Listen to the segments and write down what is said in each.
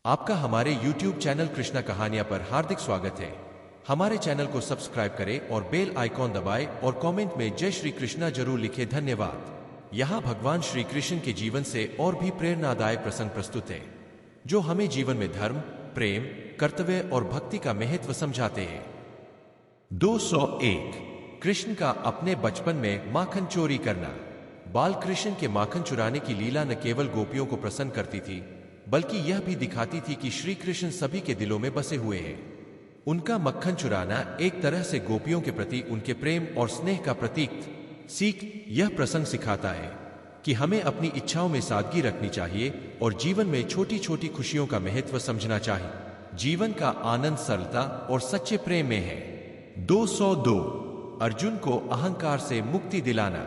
आपका हमारे YouTube channel Krishna कहानियां पर हार्दिक स्वागत है। हमारे चैनल को सब्सक्राइब करें और बेल आइकॉन दबाएं और कमेंट में जय श्री कृष्णा जरूर लिखें। धन्यवाद। यहाँ भगवान श्री कृष्ण के जीवन से और भी प्रेरणादायक प्रसंग प्रस्तुत है जो हमें जीवन में धर्म, प्रेम, कर्तव्य और भक्ति का महत्व समझाते हैं। 201 कृष्ण का अपने बचपन में माखन चोरी करना। बाल कृष्ण के माखन चुराने की लीला न केवल गोपियों को प्रसन्न करती थी बल्कि यह भी दिखाती थी कि श्री कृष्ण सभी के दिलों में बसे हुए हैं। उनका मक्खन चुराना एक तरह से गोपियों के प्रति उनके प्रेम और स्नेह का प्रतीक सीख यह प्रसंग सिखाता है कि हमें अपनी इच्छाओं में सादगी रखनी चाहिए और जीवन में छोटी छोटी खुशियों का महत्व समझना चाहिए। जीवन का आनंद सरलता और सच्चे प्रेम में है। 202 अर्जुन को अहंकार से मुक्ति दिलाना।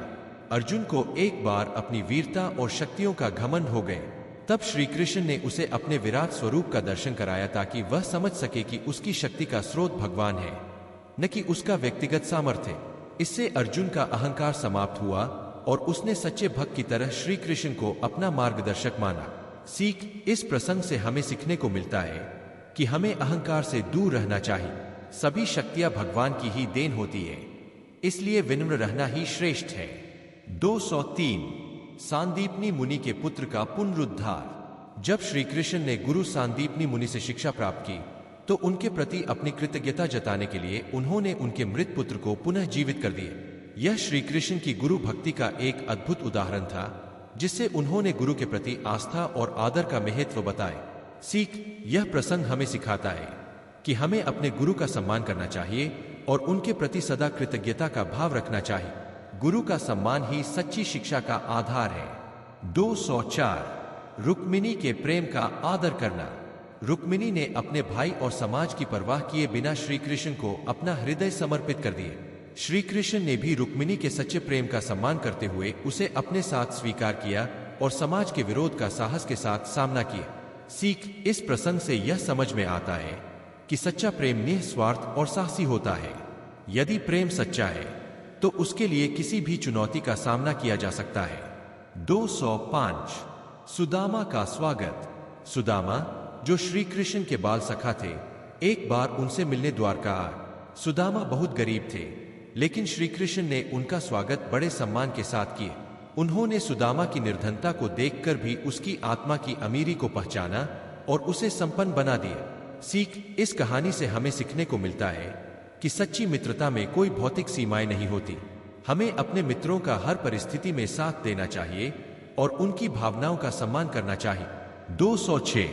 अर्जुन को एक बार अपनी वीरता और शक्तियों का घमंड हो गए। तब श्री कृष्ण ने उसे अपने विराट स्वरूप का दर्शन कराया ताकि वह समझ सके कि उसकी शक्ति का स्रोत भगवान है, न कि उसका व्यक्तिगत सामर्थ्य। इससे अर्जुन का अहंकार समाप्त हुआ और उसने सच्चे भक्त की तरह श्री कृष्ण को अपना मार्गदर्शक माना। सीख इस प्रसंग से हमें सीखने को मिलता है कि हमें अहंकार से दूर रहना चाहिए। सभी शक्तियां भगवान की ही देन होती है, इसलिए विनम्र रहना ही श्रेष्ठ है। 203 सांदीपनी मुनि के पुत्र का पुनरुद्धार। जब श्री कृष्ण ने गुरु सांदीपनी मुनि से शिक्षा प्राप्त की तो उनके प्रति अपनी कृतज्ञता जताने के लिए उन्होंने उनके मृत पुत्र को पुनः जीवित कर दिया। यह श्री कृष्ण की गुरु भक्ति का एक अद्भुत उदाहरण था जिससे उन्होंने गुरु के प्रति आस्था और आदर का महत्व बताए। सीख यह प्रसंग हमें सिखाता है कि हमें अपने गुरु का सम्मान करना चाहिए और उनके प्रति सदा कृतज्ञता का भाव रखना चाहिए। गुरु का सम्मान ही सच्ची शिक्षा का आधार है। 204 रुक्मिणी के प्रेम का आदर करना। रुक्मिणी ने अपने भाई और समाज की परवाह किए बिना श्री कृष्ण को अपना हृदय समर्पित कर दिए। श्री कृष्ण ने भी रुक्मिणी के सच्चे प्रेम का सम्मान करते हुए उसे अपने साथ स्वीकार किया और समाज के विरोध का साहस के साथ सामना किया। सीख इस प्रसंग से यह समझ में आता है कि सच्चा प्रेम निस्वार्थ और साहसी होता है। यदि प्रेम सच्चा है तो उसके लिए किसी भी चुनौती का सामना किया जा सकता है। 205 सुदामा का स्वागत। सुदामा जो श्री कृष्ण के बाल सखा थे, एक बार उनसे मिलने द्वारका आए। सुदामा बहुत गरीब थे लेकिन श्री कृष्ण ने उनका स्वागत बड़े सम्मान के साथ किए। उन्होंने सुदामा की निर्धनता को देखकर भी उसकी आत्मा की अमीरी को पहचाना और उसे संपन्न बना दिया। सीख इस कहानी से हमें सीखने को मिलता है कि सच्ची मित्रता में कोई भौतिक सीमाएं नहीं होती। हमें अपने मित्रों का हर परिस्थिति में साथ देना चाहिए और उनकी भावनाओं का सम्मान करना चाहिए। 206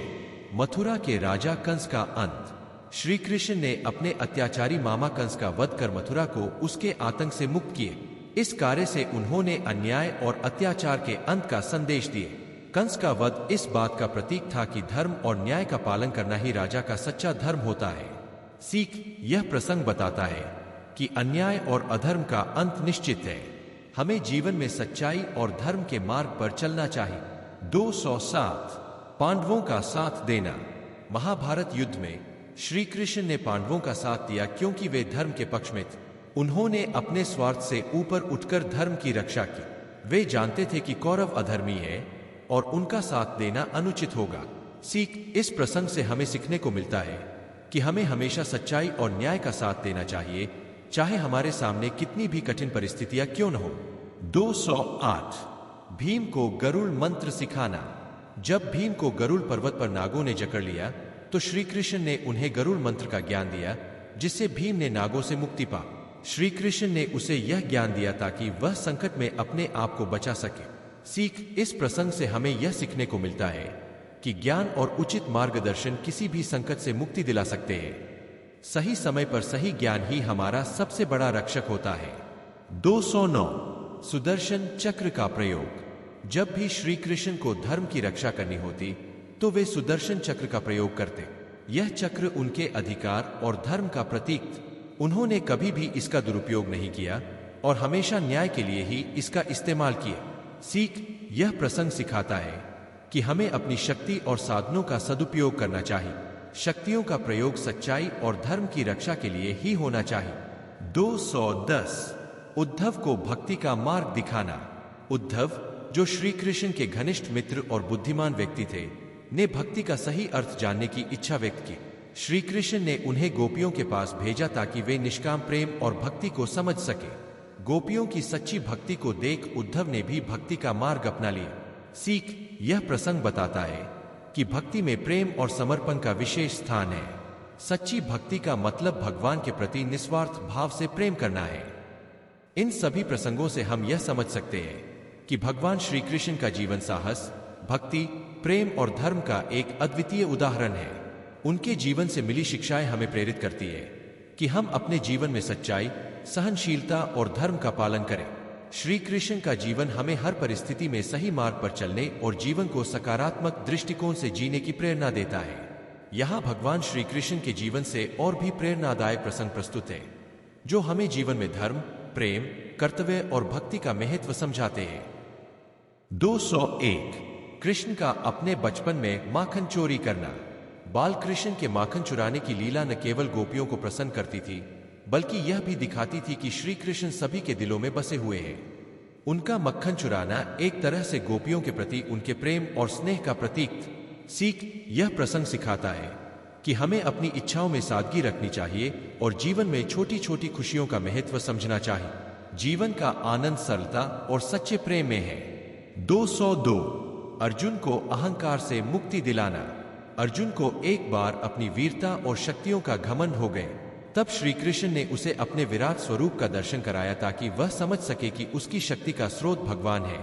मथुरा के राजा कंस का अंत। श्री कृष्ण ने अपने अत्याचारी मामा कंस का वध कर मथुरा को उसके आतंक से मुक्त किए। इस कार्य से उन्होंने अन्याय और अत्याचार के अंत का संदेश दिए। कंस का वध इस बात का प्रतीक था कि धर्म और न्याय का पालन करना ही राजा का सच्चा धर्म होता है। सीख यह प्रसंग बताता है कि अन्याय और अधर्म का अंत निश्चित है। हमें जीवन में सच्चाई और धर्म के मार्ग पर चलना चाहिए। 207 पांडवों का साथ देना। महाभारत युद्ध में श्री कृष्ण ने पांडवों का साथ दिया क्योंकि वे धर्म के पक्ष में थे। उन्होंने अपने स्वार्थ से ऊपर उठकर धर्म की रक्षा की। वे जानते थे कि कौरव अधर्मी है और उनका साथ देना अनुचित होगा। सीख इस प्रसंग से हमें सीखने को मिलता है कि हमें हमेशा सच्चाई और न्याय का साथ देना चाहिए, चाहे हमारे सामने कितनी भी कठिन परिस्थितियां क्यों न हो। 208 भीम को गरुड़ मंत्र सिखाना। जब भीम को गरुड़ पर्वत पर नागों ने जकड़ लिया तो श्री कृष्ण ने उन्हें गरुड़ मंत्र का ज्ञान दिया जिससे भीम ने नागों से मुक्ति पा। श्री कृष्ण ने उसे यह ज्ञान दिया ताकि वह संकट में अपने आप को बचा सके। सीख इस प्रसंग से हमें यह सीखने को मिलता है कि ज्ञान और उचित मार्गदर्शन किसी भी संकट से मुक्ति दिला सकते हैं। सही समय पर सही ज्ञान ही हमारा सबसे बड़ा रक्षक होता है। 209 सुदर्शन चक्र का प्रयोग। जब भी श्री कृष्ण को धर्म की रक्षा करनी होती तो वे सुदर्शन चक्र का प्रयोग करते। यह चक्र उनके अधिकार और धर्म का प्रतीक। उन्होंने कभी भी इसका दुरुपयोग नहीं किया और हमेशा न्याय के लिए ही इसका इस्तेमाल किया। सीख यह प्रसंग सिखाता है कि हमें अपनी शक्ति और साधनों का सदुपयोग करना चाहिए। शक्तियों का प्रयोग सच्चाई और धर्म की रक्षा के लिए ही होना चाहिए। 210 उद्धव को भक्ति का मार्ग दिखाना। उद्धव जो श्री कृष्ण के घनिष्ठ मित्र और बुद्धिमान व्यक्ति थे, ने भक्ति का सही अर्थ जानने की इच्छा व्यक्त की। श्री कृष्ण ने उन्हें गोपियों के पास भेजा ताकि वे निष्काम प्रेम और भक्ति को समझ सके। गोपियों की सच्ची भक्ति को देख उद्धव ने भी भक्ति का मार्ग अपना लिया। सीख, यह प्रसंग बताता है कि भक्ति में प्रेम और समर्पण का विशेष स्थान है। सच्ची भक्ति का मतलब भगवान के प्रति निस्वार्थ भाव से प्रेम करना है। इन सभी प्रसंगों से हम यह समझ सकते हैं कि भगवान श्री कृष्ण का जीवन साहस, भक्ति, प्रेम और धर्म का एक अद्वितीय उदाहरण है। उनके जीवन से मिली शिक्षाएं हमें प्रेरित करती है कि हम अपने जीवन में सच्चाई, सहनशीलता और धर्म का पालन करें। श्री कृष्ण का जीवन हमें हर परिस्थिति में सही मार्ग पर चलने और जीवन को सकारात्मक दृष्टिकोण से जीने की प्रेरणा देता है। यहाँ भगवान श्री कृष्ण के जीवन से और भी प्रेरणादायक प्रसंग प्रस्तुत है जो हमें जीवन में धर्म, प्रेम, कर्तव्य और भक्ति का महत्व समझाते हैं। 201 कृष्ण का अपने बचपन में माखन चोरी करना। बाल कृष्ण के माखन चुराने की लीला न केवल गोपियों को प्रसन्न करती थी, बल्कि यह भी दिखाती थी कि श्री कृष्ण सभी के दिलों में बसे हुए हैं। उनका मक्खन चुराना एक तरह से गोपियों के प्रति उनके प्रेम और स्नेह का प्रतीक था। सीख, यह प्रसंग सिखाता है कि हमें अपनी इच्छाओं में सादगी रखनी चाहिए और जीवन में छोटी छोटी खुशियों का महत्व समझना चाहिए। जीवन का आनंद सरलता और सच्चे प्रेम में है। 202 अर्जुन को अहंकार से मुक्ति दिलाना। अर्जुन को एक बार अपनी वीरता और शक्तियों का घमंड हो गए। तब श्री कृष्ण ने उसे अपने विराट स्वरूप का दर्शन कराया ताकि वह समझ सके कि उसकी शक्ति का स्रोत भगवान है,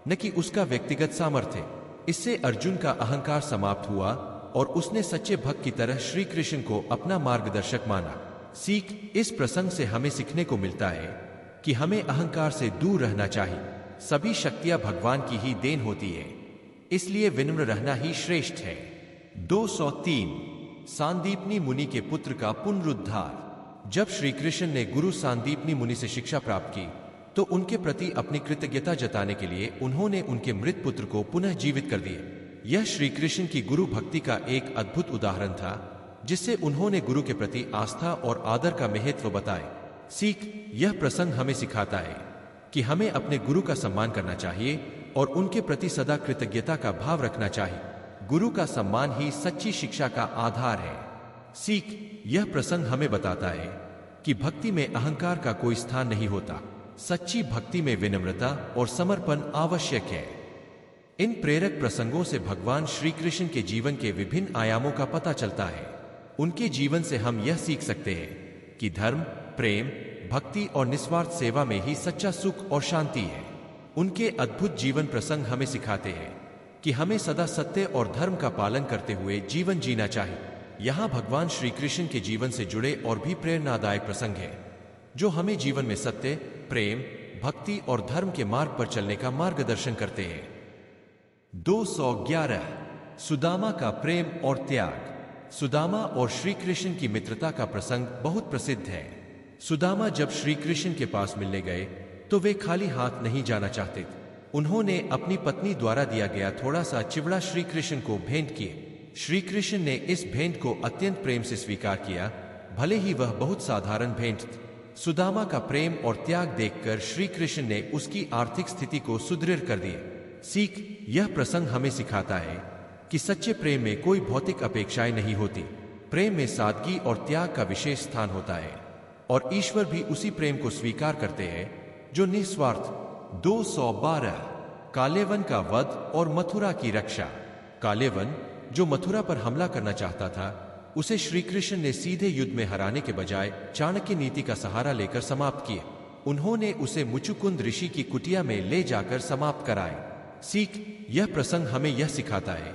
न कि उसका व्यक्तिगत सामर्थ्य। इससे अर्जुन का अहंकार समाप्त हुआ और उसने सच्चे भक्त की तरह श्री कृष्ण को अपना मार्गदर्शक माना। सीख, इस प्रसंग से हमें सीखने को मिलता है कि हमें अहंकार से दूर रहना चाहिए। सभी शक्तियां भगवान की ही देन होती है, इसलिए विनम्र रहना ही श्रेष्ठ है। 203 सांदीपनी मुनि के पुत्र का पुनरुद्धार। जब श्री कृष्ण ने गुरु सांदीपनी मुनि से शिक्षा प्राप्त की तो उनके प्रति अपनी कृतज्ञता जताने के लिए उन्होंने उनके मृत पुत्र को पुनः जीवित कर दिया। यह श्री कृष्ण की गुरु भक्ति का एक अद्भुत उदाहरण था, जिससे उन्होंने गुरु के प्रति आस्था और आदर का महत्व बताए। सीख, यह प्रसंग हमें सिखाता है कि हमें अपने गुरु का सम्मान करना चाहिए और उनके प्रति सदा कृतज्ञता का भाव रखना चाहिए। गुरु का सम्मान ही सच्ची शिक्षा का आधार है। सीख, यह प्रसंग हमें बताता है कि भक्ति में अहंकार का कोई स्थान नहीं होता। सच्ची भक्ति में विनम्रता और समर्पण आवश्यक है। इन प्रेरक प्रसंगों से भगवान श्री कृष्ण के जीवन के विभिन्न आयामों का पता चलता है। उनके जीवन से हम यह सीख सकते हैं कि धर्म, प्रेम, भक्ति और निस्वार्थ सेवा में ही सच्चा सुख और शांति है। उनके अद्भुत जीवन प्रसंग हमें सिखाते हैं कि हमें सदा सत्य और धर्म का पालन करते हुए जीवन जीना चाहिए। यहाँ भगवान श्री कृष्ण के जीवन से जुड़े और भी प्रेरणादायक प्रसंग हैं, जो हमें जीवन में सत्य, प्रेम, भक्ति और धर्म के मार्ग पर चलने का मार्गदर्शन करते हैं। 211 सुदामा का प्रेम और त्याग। सुदामा और श्री कृष्ण की मित्रता का प्रसंग बहुत प्रसिद्ध है। सुदामा जब श्री कृष्ण के पास मिलने गए तो वे खाली हाथ नहीं जाना चाहते थे। उन्होंने अपनी पत्नी द्वारा दिया गया थोड़ा सा चिवड़ा श्री कृष्ण को भेंट किए। श्री कृष्ण ने इस भेंट को अत्यंत प्रेम से स्वीकार किया, भले ही वह बहुत साधारण भेंट थी। सुदामा का प्रेम और त्याग देखकर श्री कृष्ण ने उसकी आर्थिक स्थिति को सुदृढ़ कर दिया। सीख, यह प्रसंग हमें सिखाता है कि सच्चे प्रेम में कोई भौतिक अपेक्षाएं नहीं होती। प्रेम में सादगी और त्याग का विशेष स्थान होता है और ईश्वर भी उसी प्रेम को स्वीकार करते हैं जो निस्वार्थ। 212 कालेवन का वध और मथुरा की रक्षा। कालेवन, जो मथुरा पर हमला करना चाहता था, उसे श्री कृष्ण ने सीधे युद्ध में हराने के बजाय चाणक्य नीति का सहारा लेकर समाप्त किया। उन्होंने उसे मुचुकुंद ऋषि की कुटिया में ले जाकर समाप्त कराए। सीख, यह प्रसंग हमें यह सिखाता है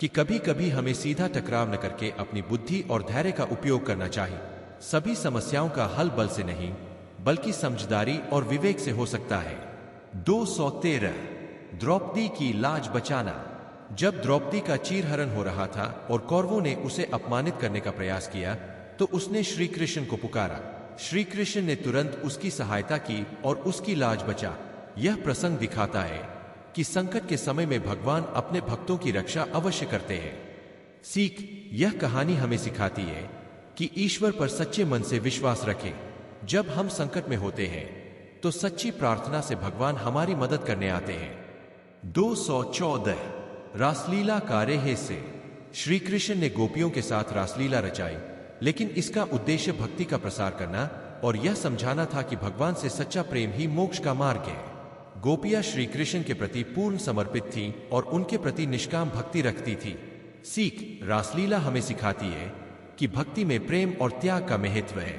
कि कभी कभी हमें सीधा टकराव न करके अपनी बुद्धि और धैर्य का उपयोग करना चाहिए। सभी समस्याओं का हल बल से नहीं, बल्कि समझदारी और विवेक से हो सकता है। 213 द्रौपदी की लाज बचाना। जब द्रौपदी का चीरहरण हो रहा था और कौरवों ने उसे अपमानित करने का प्रयास किया तो उसने श्री कृष्ण को पुकारा। श्री कृष्ण ने तुरंत उसकी सहायता की और उसकी लाज बचा। यह प्रसंग दिखाता है कि संकट के समय में भगवान अपने भक्तों की रक्षा अवश्य करते हैं। सीख, यह कहानी हमें सिखाती है कि ईश्वर पर सच्चे मन से विश्वास रखें। जब हम संकट में होते हैं तो सच्ची प्रार्थना से भगवान हमारी मदद करने आते हैं। 214 रासलीला कार्य से श्री कृष्ण ने गोपियों के साथ रासलीला रचाई, लेकिन इसका उद्देश्य भक्ति का प्रसार करना और यह समझाना था कि भगवान से सच्चा प्रेम ही मोक्ष का मार्ग है। गोपियां श्री कृष्ण के प्रति पूर्ण समर्पित थीं और उनके प्रति निष्काम भक्ति रखती थी। सीख रासलीला हमें सिखाती है कि भक्ति में प्रेम और त्याग का महत्व है।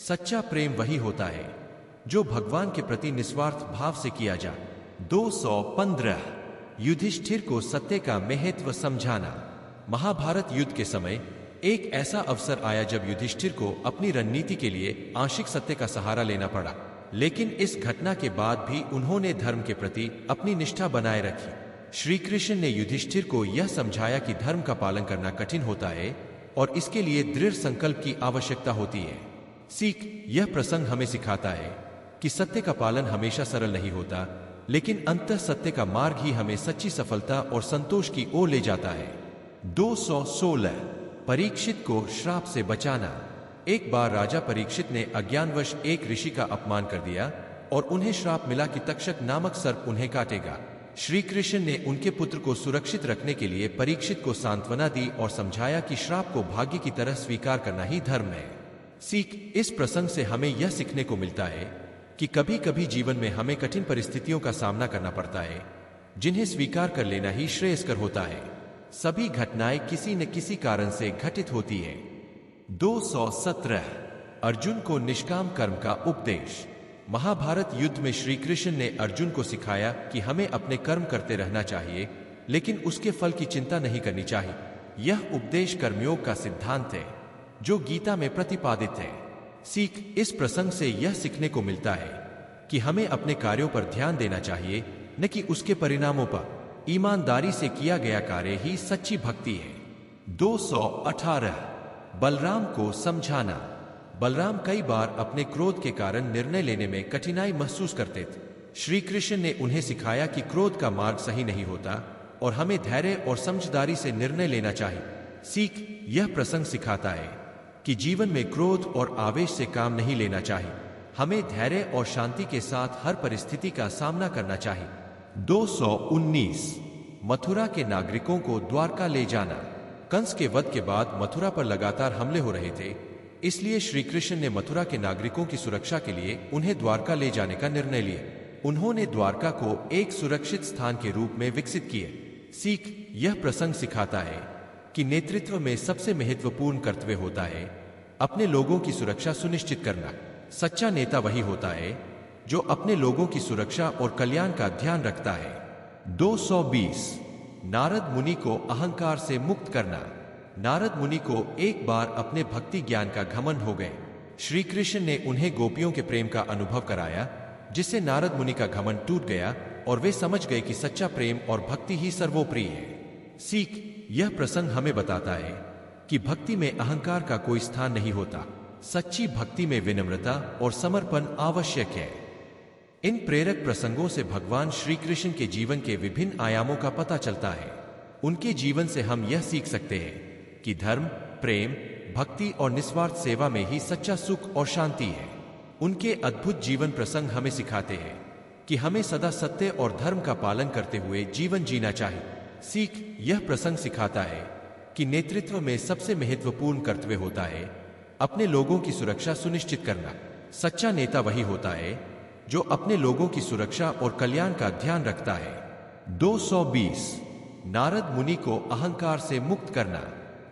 सच्चा प्रेम वही होता है जो भगवान के प्रति निस्वार्थ भाव से किया जाए। 215 युधिष्ठिर को सत्य का महत्व समझाना। महाभारत युद्ध के समय एक ऐसा अवसर आया जब युधिष्ठिर को अपनी रणनीति के लिए आंशिक सत्य का सहारा लेना पड़ा, लेकिन इस घटना के बाद भी उन्होंने धर्म के प्रति अपनी निष्ठा बनाए रखी। श्री कृष्ण ने युधिष्ठिर को यह समझाया कि धर्म का पालन करना कठिन होता है और इसके लिए दृढ़ संकल्प की आवश्यकता होती है। सीख यह प्रसंग हमें सिखाता है कि सत्य का पालन हमेशा सरल नहीं होता, लेकिन अंततः सत्य का मार्ग ही हमें सच्ची सफलता और संतोष की ओर ले जाता है। 216 परीक्षित को श्राप से बचाना। एक बार राजा परीक्षित ने अज्ञानवश एक ऋषि का अपमान कर दिया और उन्हें श्राप मिला कि तक्षक नामक सर्प उन्हें काटेगा। श्री कृष्ण ने उनके पुत्र को सुरक्षित रखने के लिए परीक्षित को सांत्वना दी और समझाया कि श्राप को भाग्य की तरह स्वीकार करना ही धर्म है। सीख इस प्रसंग से हमें यह सीखने को मिलता है कि कभी कभी जीवन में हमें कठिन परिस्थितियों का सामना करना पड़ता है, जिन्हें स्वीकार कर लेना ही श्रेयस्कर होता है। सभी घटनाएं किसी न किसी कारण से घटित होती है। 217 अर्जुन को निष्काम कर्म का उपदेश। महाभारत युद्ध में श्री कृष्ण ने अर्जुन को सिखाया कि हमें अपने कर्म करते रहना चाहिए, लेकिन उसके फल की चिंता नहीं करनी चाहिए। यह उपदेश कर्मयोग का सिद्धांत है जो गीता में प्रतिपादित है। सीख इस प्रसंग से यह सीखने को मिलता है कि हमें अपने कार्यों पर ध्यान देना चाहिए, न कि उसके परिणामों पर। ईमानदारी से किया गया कार्य ही सच्ची भक्ति है। 218 बलराम को समझाना। बलराम कई बार अपने क्रोध के कारण निर्णय लेने में कठिनाई महसूस करते थे। श्री कृष्ण ने उन्हें सिखाया कि क्रोध का मार्ग सही नहीं होता और हमें धैर्य और समझदारी से निर्णय लेना चाहिए। सीख यह प्रसंग सिखाता है कि जीवन में क्रोध और आवेश से काम नहीं लेना चाहिए। हमें धैर्य और शांति के साथ हर परिस्थिति का सामना करना चाहिए। 219 मथुरा के नागरिकों को द्वारका ले जाना। कंस के वध के बाद मथुरा पर लगातार हमले हो रहे थे, इसलिए श्री कृष्ण ने मथुरा के नागरिकों की सुरक्षा के लिए उन्हें द्वारका ले जाने का निर्णय लिया। उन्होंने द्वारका को एक सुरक्षित स्थान के रूप में विकसित किए। सीख यह प्रसंग सिखाता है कि नेतृत्व में सबसे महत्वपूर्ण कर्तव्य होता है अपने लोगों की सुरक्षा सुनिश्चित करना। सच्चा नेता वही होता है जो अपने लोगों की सुरक्षा और कल्याण का ध्यान रखता है। 220 नारद मुनि को अहंकार से मुक्त करना। नारद मुनि को एक बार अपने भक्ति ज्ञान का घमंड हो गए। श्री कृष्ण ने उन्हें गोपियों के प्रेम का अनुभव कराया, जिससे नारद मुनि का घमंड टूट गया और वे समझ गए कि सच्चा प्रेम और भक्ति ही सर्वोपरि है। सीख यह प्रसंग हमें बताता है कि भक्ति में अहंकार का कोई स्थान नहीं होता। सच्ची भक्ति में विनम्रता और समर्पण आवश्यक है। इन प्रेरक प्रसंगों से भगवान श्री कृष्ण के जीवन के विभिन्न आयामों का पता चलता है। उनके जीवन से हम यह सीख सकते हैं कि धर्म, प्रेम, भक्ति और निस्वार्थ सेवा में ही सच्चा सुख और शांति है। उनके अद्भुत जीवन प्रसंग हमें सिखाते हैं कि हमें सदा सत्य और धर्म का पालन करते हुए जीवन जीना चाहिए। सीख यह प्रसंग सिखाता है कि नेतृत्व में सबसे महत्वपूर्ण कर्तव्य होता है अपने लोगों की सुरक्षा सुनिश्चित करना। सच्चा नेता वही होता है जो अपने लोगों की सुरक्षा और कल्याण का ध्यान रखता है। 220 नारद मुनि को अहंकार से मुक्त करना।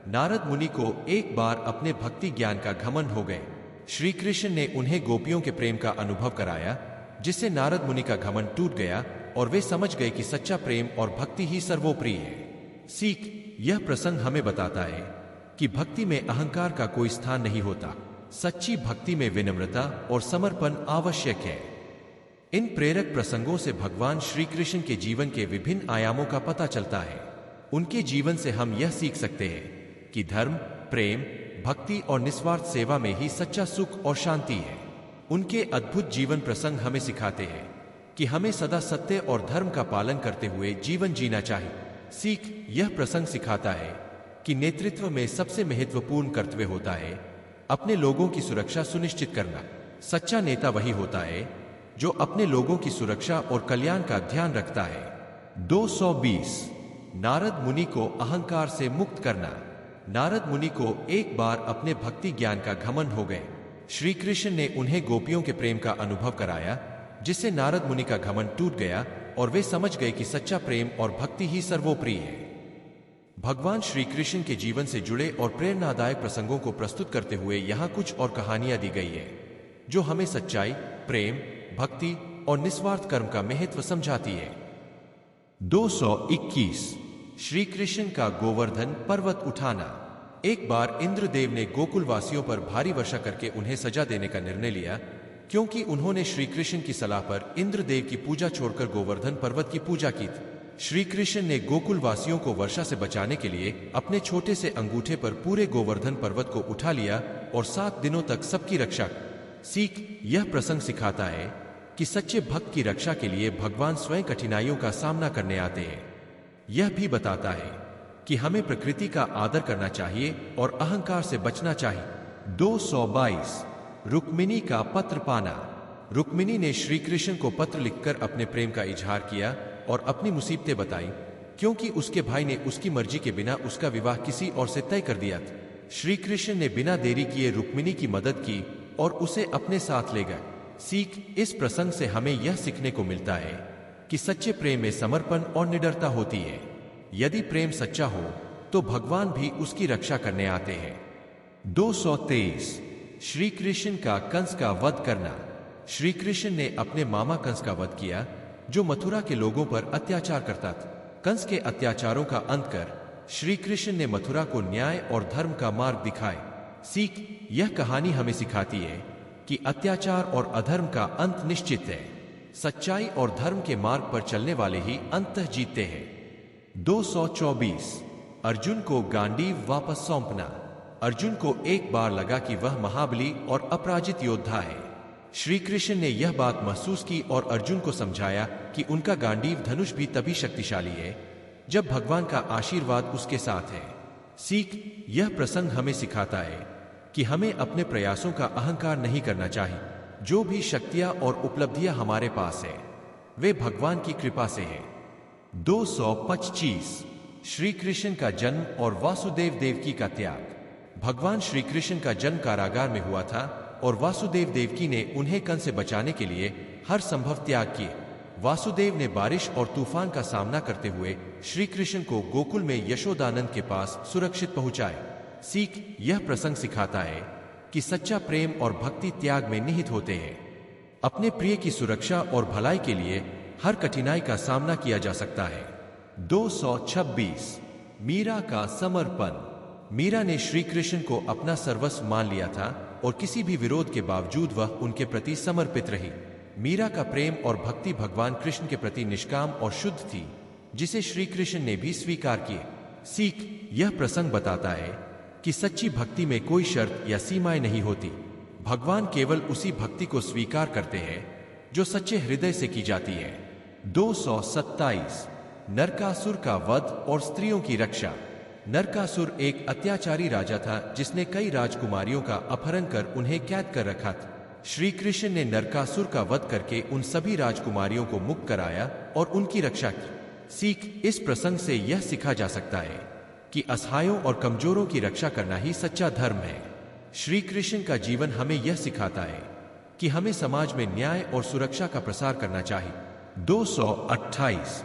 नारद मुनि को एक बार अपने भक्ति ज्ञान का घमंड हो गए। श्री कृष्ण ने उन्हें गोपियों के प्रेम का अनुभव कराया, जिससे नारद मुनि का घमंड टूट गया और वे समझ गए कि सच्चा प्रेम और भक्ति ही सर्वोपरि है। सीख यह प्रसंग हमें बताता है कि भक्ति में अहंकार का कोई स्थान नहीं होता। सच्ची भक्ति में विनम्रता और समर्पण आवश्यक है। इन प्रेरक प्रसंगों से भगवान श्री कृष्ण के जीवन के विभिन्न आयामों का पता चलता है। उनके जीवन से हम यह सीख सकते हैं कि धर्म, प्रेम, भक्ति और निस्वार्थ सेवा में ही सच्चा सुख और शांति है। उनके अद्भुत जीवन प्रसंग हमें सिखाते हैं कि हमें सदा सत्य और धर्म का पालन करते हुए जीवन जीना चाहिए। सीख यह प्रसंग सिखाता है कि नेतृत्व में सबसे महत्वपूर्ण कर्तव्य होता है अपने लोगों की सुरक्षा सुनिश्चित करना। सच्चा नेता वही होता है जो अपने लोगों की सुरक्षा और कल्याण का ध्यान रखता है। 220 नारद मुनि को अहंकार से मुक्त करना। नारद मुनि को एक बार अपने भक्ति ज्ञान का घमंड हो गए। श्री कृष्ण ने उन्हें गोपियों के प्रेम का अनुभव कराया, जिससे नारद मुनि का घमंड टूट गया और वे समझ गए कि सच्चा प्रेम और भक्ति ही सर्वोपरि है। भगवान श्री कृष्ण के जीवन से जुड़े और प्रेरणादायक प्रसंगों को प्रस्तुत करते हुए यहाँ कुछ और कहानियां दी गई है, जो हमें सच्चाई, प्रेम, भक्ति और निस्वार्थ कर्म का महत्व समझाती है। 221 श्री कृष्ण का गोवर्धन पर्वत उठाना। एक बार इंद्रदेव ने गोकुल वासियों पर भारी वर्षा करके उन्हें सजा देने का निर्णय लिया, क्योंकि उन्होंने श्री कृष्ण की सलाह पर इंद्रदेव की पूजा छोड़कर गोवर्धन पर्वत की पूजा की थी। श्री कृष्ण ने गोकुल वासियों को वर्षा से बचाने के लिए अपने छोटे से अंगूठे पर पूरे गोवर्धन पर्वत को उठा लिया और 7 दिनों तक सबकी रक्षा की। सीख यह प्रसंग सिखाता है कि सच्चे भक्त की रक्षा के लिए भगवान स्वयं कठिनाइयों का सामना करने आते हैं। यह भी बताता है कि हमें प्रकृति का आदर करना चाहिए और अहंकार से बचना चाहिए। 222 रुक्मिणी का पत्र पाना। रुक्मिणी ने श्री कृष्ण को पत्र लिखकर अपने प्रेम का इजहार किया और अपनी मुसीबतें बताई, क्योंकि उसके भाई ने उसकी मर्जी के बिना उसका विवाह किसी और से तय कर दिया था। श्री कृष्ण ने बिना देरी किए रुक्मिणी की मदद की और उसे अपने साथ ले गए। सीख इस प्रसंग से हमें यह सीखने को मिलता है कि सच्चे प्रेम में समर्पण और निडरता होती है। यदि प्रेम सच्चा हो तो भगवान भी उसकी रक्षा करने आते हैं। 223 श्री कृष्ण का कंस का वध करना। श्री कृष्ण ने अपने मामा कंस का वध किया, जो मथुरा के लोगों पर अत्याचार करता था। कंस के अत्याचारों का अंत कर श्री कृष्ण ने मथुरा को न्याय और धर्म का मार्ग दिखाए। सीख यह कहानी हमें सिखाती है कि अत्याचार और अधर्म का अंत निश्चित है। सच्चाई और धर्म के मार्ग पर चलने वाले ही अंततः जीतते हैं। 224 अर्जुन को गांडीव वापस सौंपना। अर्जुन को एक बार लगा कि वह महाबली और अपराजित योद्धा है। श्री कृष्ण ने यह बात महसूस की और अर्जुन को समझाया कि उनका गांडीव धनुष भी तभी शक्तिशाली है जब भगवान का आशीर्वाद उसके साथ है। सीख यह प्रसंग हमें सिखाता है कि हमें अपने प्रयासों का अहंकार नहीं करना चाहिए। जो भी शक्तियां और उपलब्धियां हमारे पास है वे भगवान की कृपा से है। 225 श्री कृष्ण का जन्म और वासुदेव देवकी का त्याग। भगवान श्री कृष्ण का जन्म कारागार में हुआ था और वासुदेव देवकी ने उन्हें कंस से बचाने के लिए हर संभव त्याग किए। वासुदेव ने बारिश और तूफान का सामना करते हुए श्री कृष्ण को गोकुल में यशोदानंद के पास सुरक्षित पहुंचाए। सीख यह प्रसंग सिखाता है कि सच्चा प्रेम और भक्ति त्याग में निहित होते हैं। अपने प्रिय की सुरक्षा और भलाई के लिए हर कठिनाई का सामना किया जा सकता है। 226 मीरा का समर्पण। मीरा ने श्री कृष्ण को अपना सर्वस्व मान लिया था और किसी भी विरोध के बावजूद वह उनके प्रति समर्पित रही। मीरा का प्रेम और भक्ति भगवान कृष्ण के प्रति निष्काम और शुद्ध थी, जिसे श्री कृष्ण ने भी स्वीकार किए। सीख यह प्रसंग बताता है कि सच्ची भक्ति में कोई शर्त या सीमाएं नहीं होती। भगवान केवल उसी भक्ति को स्वीकार करते हैं जो सच्चे हृदय से की जाती है। 227 नरकासुर का वध और स्त्रियों की रक्षा। नरकासुर एक अत्याचारी राजा था जिसने कई राजकुमारियों का अपहरण कर उन्हें कैद कर रखा था। श्री कृष्ण ने नरकासुर का वध करके उन सभी राजकुमारियों को मुक्त कराया और उनकी रक्षा की। सीख इस प्रसंग से यह सीखा जा सकता है कि असहायों और कमजोरों की रक्षा करना ही सच्चा धर्म है। श्री कृष्ण का जीवन हमें यह सिखाता है कि हमें समाज में न्याय और सुरक्षा का प्रसार करना चाहिए। 228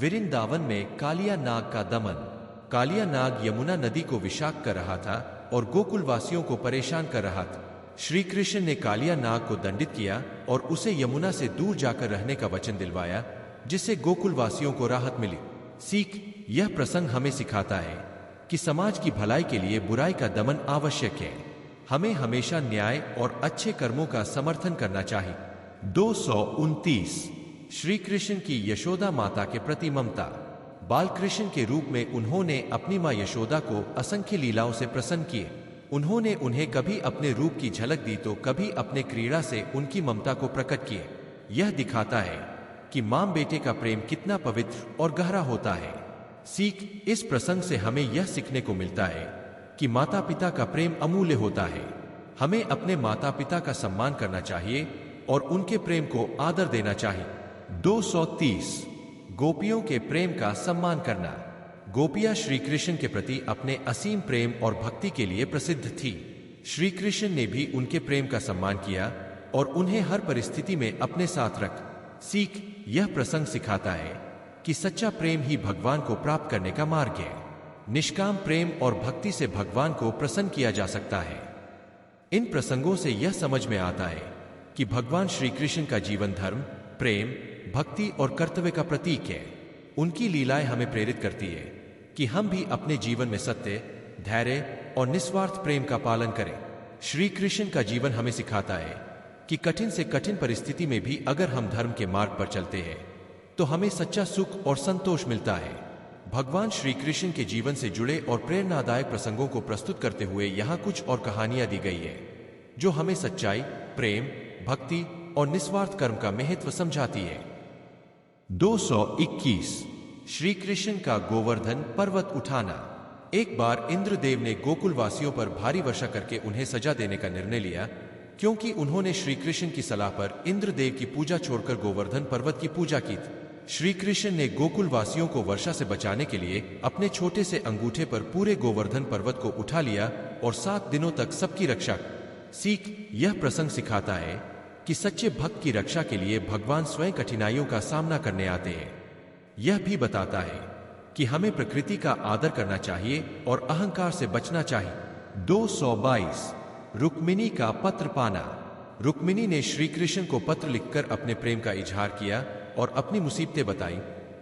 वृंदावन में कालिया नाग का दमन। कालिया नाग यमुना नदी को विषाक्त कर रहा था और गोकुल वासियों को परेशान कर रहा था। श्री कृष्ण ने कालिया नाग को दंडित किया और उसे यमुना से दूर जाकर रहने का वचन दिलवाया, जिससे गोकुल वासियों को राहत मिली। सीख यह प्रसंग हमें सिखाता है कि समाज की भलाई के लिए बुराई का दमन आवश्यक है। हमें हमेशा न्याय और अच्छे कर्मों का समर्थन करना चाहिए। 229 श्री कृष्ण की यशोदा माता के प्रति ममता। बाल कृष्ण के रूप में उन्होंने अपनी मां यशोदा को असंख्य लीलाओं से प्रसन्न किए। उन्होंने उन्हें कभी अपने रूप की झलक दी तो कभी अपने क्रीड़ा से उनकी ममता को प्रकट किए। यह दिखाता है कि मां बेटे का प्रेम कितना पवित्र और गहरा होता है। सीख इस प्रसंग से हमें यह सीखने को मिलता है कि माता पिता का प्रेम अमूल्य होता है। हमें अपने माता पिता का सम्मान करना चाहिए और उनके प्रेम को आदर देना चाहिए। 230 गोपियों के प्रेम का सम्मान करना। गोपियां श्री कृष्ण के प्रति अपने असीम प्रेम और भक्ति के लिए प्रसिद्ध थी। श्री कृष्ण ने भी उनके प्रेम का सम्मान किया और उन्हें हर परिस्थिति में अपने साथ रख सीख। यह प्रसंग सिखाता है कि सच्चा प्रेम ही भगवान को प्राप्त करने का मार्ग है। निष्काम प्रेम और भक्ति से भगवान को प्रसन्न किया जा सकता है। इन प्रसंगों से यह समझ में आता है कि भगवान श्री कृष्ण का जीवन धर्म, प्रेम, भक्ति और कर्तव्य का प्रतीक है। उनकी लीलाएं हमें प्रेरित करती है कि हम भी अपने जीवन में सत्य, धैर्य और निस्वार्थ प्रेम का पालन करें। श्री कृष्ण का जीवन हमें सिखाता है कि कठिन से कठिन परिस्थिति में भी अगर हम धर्म के मार्ग पर चलते हैं तो हमें सच्चा सुख और संतोष मिलता है। भगवान श्री कृष्ण के जीवन से जुड़े और प्रेरणादायक प्रसंगों को प्रस्तुत करते हुए यहाँ कुछ और कहानियां दी गई है जो हमें सच्चाई, प्रेम, भक्ति और निस्वार्थ कर्म का महत्व समझाती है। 221 श्री कृष्ण का गोवर्धन पर्वत उठाना। एक बार इंद्रदेव ने गोकुल वासियों पर भारी वर्षा करके उन्हें सजा देने का निर्णय लिया, क्योंकि उन्होंने श्री कृष्ण की सलाह पर इंद्रदेव की पूजा छोड़कर गोवर्धन पर्वत की पूजा की थी। श्री कृष्ण ने गोकुल वासियों को वर्षा से बचाने के लिए अपने छोटे से अंगूठे पर पूरे गोवर्धन पर्वत को उठा लिया और 7 दिनों तक सबकी रक्षा सीख। यह प्रसंग सिखाता है कि सच्चे भक्त की रक्षा के लिए भगवान स्वयं कठिनाइयों का सामना करने आते हैं। यह भी बताता है कि हमें प्रकृति का आदर करना चाहिए और अहंकार से बचना चाहिए। 222 रुक्मिणी का पत्र पाना। रुक्मिणी ने श्री कृष्ण को पत्र लिखकर अपने प्रेम का इजहार किया और अपनी मुसीबतें बताई,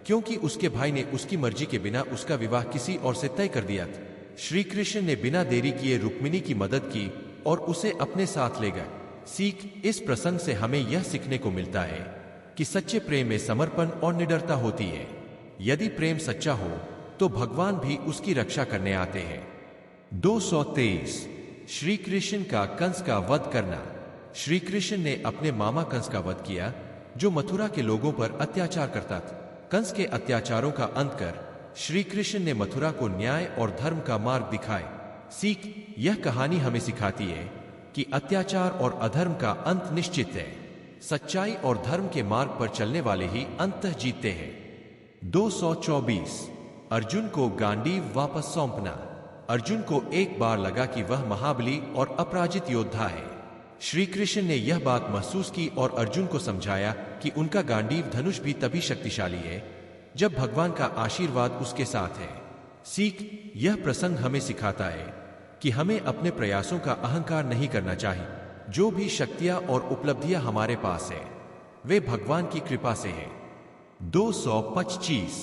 क्योंकि उसके भाई ने उसकी मर्जी के बिना उसका विवाह किसी और से तय कर दिया था। श्री कृष्ण ने बिना देरी किए रुक्मिणी की मदद की और उसे अपने साथ ले गए। सीख। इस प्रसंग से हमें यह सीखने को मिलता है कि सच्चे प्रेम में समर्पण और निडरता होती है। यदि प्रेम सच्चा हो तो भगवान भी उसकी रक्षा करने आते हैं। 223 श्री कृष्ण का कंस का वध करना। श्री कृष्ण ने अपने मामा कंस का वध किया, जो मथुरा के लोगों पर अत्याचार करता था। कंस के अत्याचारों का अंत कर श्री कृष्ण ने मथुरा को न्याय और धर्म का मार्ग दिखाए। सीख। यह कहानी हमें सिखाती है कि अत्याचार और अधर्म का अंत निश्चित है। सच्चाई और धर्म के मार्ग पर चलने वाले ही अंततः जीतते हैं। 224 अर्जुन को गांडीव वापस सौंपना। अर्जुन को एक बार लगा कि वह महाबली और अपराजित योद्धा है। श्री कृष्ण ने यह बात महसूस की और अर्जुन को समझाया कि उनका गांडीव धनुष भी तभी शक्तिशाली है जब भगवान का आशीर्वाद उसके साथ है। सीख। यह प्रसंग हमें सिखाता है कि हमें अपने प्रयासों का अहंकार नहीं करना चाहिए। जो भी शक्तियां और उपलब्धियां हमारे पास है वे भगवान की कृपा से है। 225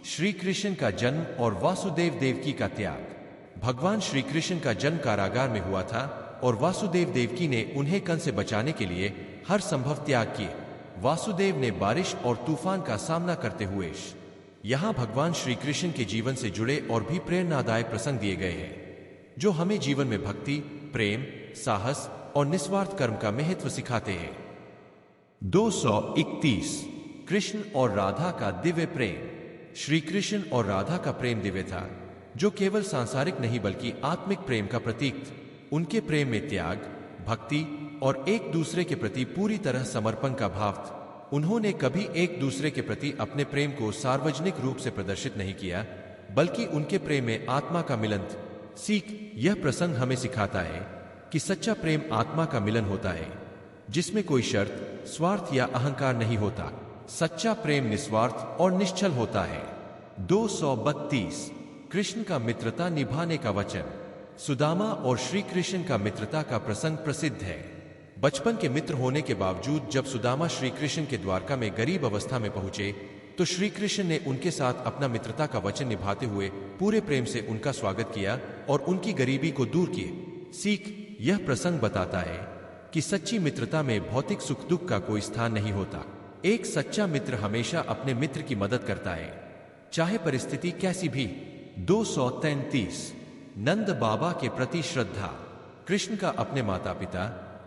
श्री कृष्ण का जन्म और वासुदेव देवकी का त्याग। भगवान श्री कृष्ण का जन्म कारागार में हुआ था और वासुदेव देवकी ने उन्हें कंस से बचाने के लिए हर संभव त्याग किए। वासुदेव ने बारिश और तूफान का सामना करते हुए यहाँ भगवान श्री कृष्ण के जीवन से जुड़े और भी प्रेरणादायक प्रसंग दिए गए हैं जो हमें जीवन में भक्ति, प्रेम, साहस और निस्वार्थ कर्म का महत्व सिखाते हैं। 231 कृष्ण और राधा का दिव्य प्रेम। श्री कृष्ण और राधा का प्रेम दिव्य था, जो केवल सांसारिक नहीं बल्कि आत्मिक प्रेम का प्रतीक था। उनके प्रेम में त्याग, भक्ति और एक दूसरे के प्रति पूरी तरह समर्पण का भाव था। उन्होंने कभी एक दूसरे के प्रति अपने प्रेम को सार्वजनिक रूप से प्रदर्शित नहीं किया, बल्कि उनके प्रेम में आत्मा का मिलन था। सीख। यह प्रसंग हमें सिखाता है कि सच्चा प्रेम आत्मा का मिलन होता है, जिसमें कोई शर्त, स्वार्थ या अहंकार नहीं होता। सच्चा प्रेम निस्वार्थ और निश्चल होता है। 232 कृष्ण का मित्रता निभाने का वचन। सुदामा और श्री कृष्ण का मित्रता का प्रसंग प्रसिद्ध है। बचपन के मित्र होने के बावजूद जब सुदामा श्री कृष्ण के द्वारका में गरीब अवस्था में पहुंचे तो श्री कृष्ण ने उनके साथ अपना मित्रता का वचन निभाते हुए पूरे प्रेम से उनका स्वागत किया और उनकी गरीबी को दूर किए। सीख। यह प्रसंग बताता है कि सच्ची मित्रता में भौतिक सुख दुख का कोई स्थान नहीं होता। एक सच्चा मित्र हमेशा अपने मित्र की मदद करता है, चाहे परिस्थिति कैसी भी। 233 नंद बाबा के प्रति श्रद्धा। कृष्ण का अपने माता पिता,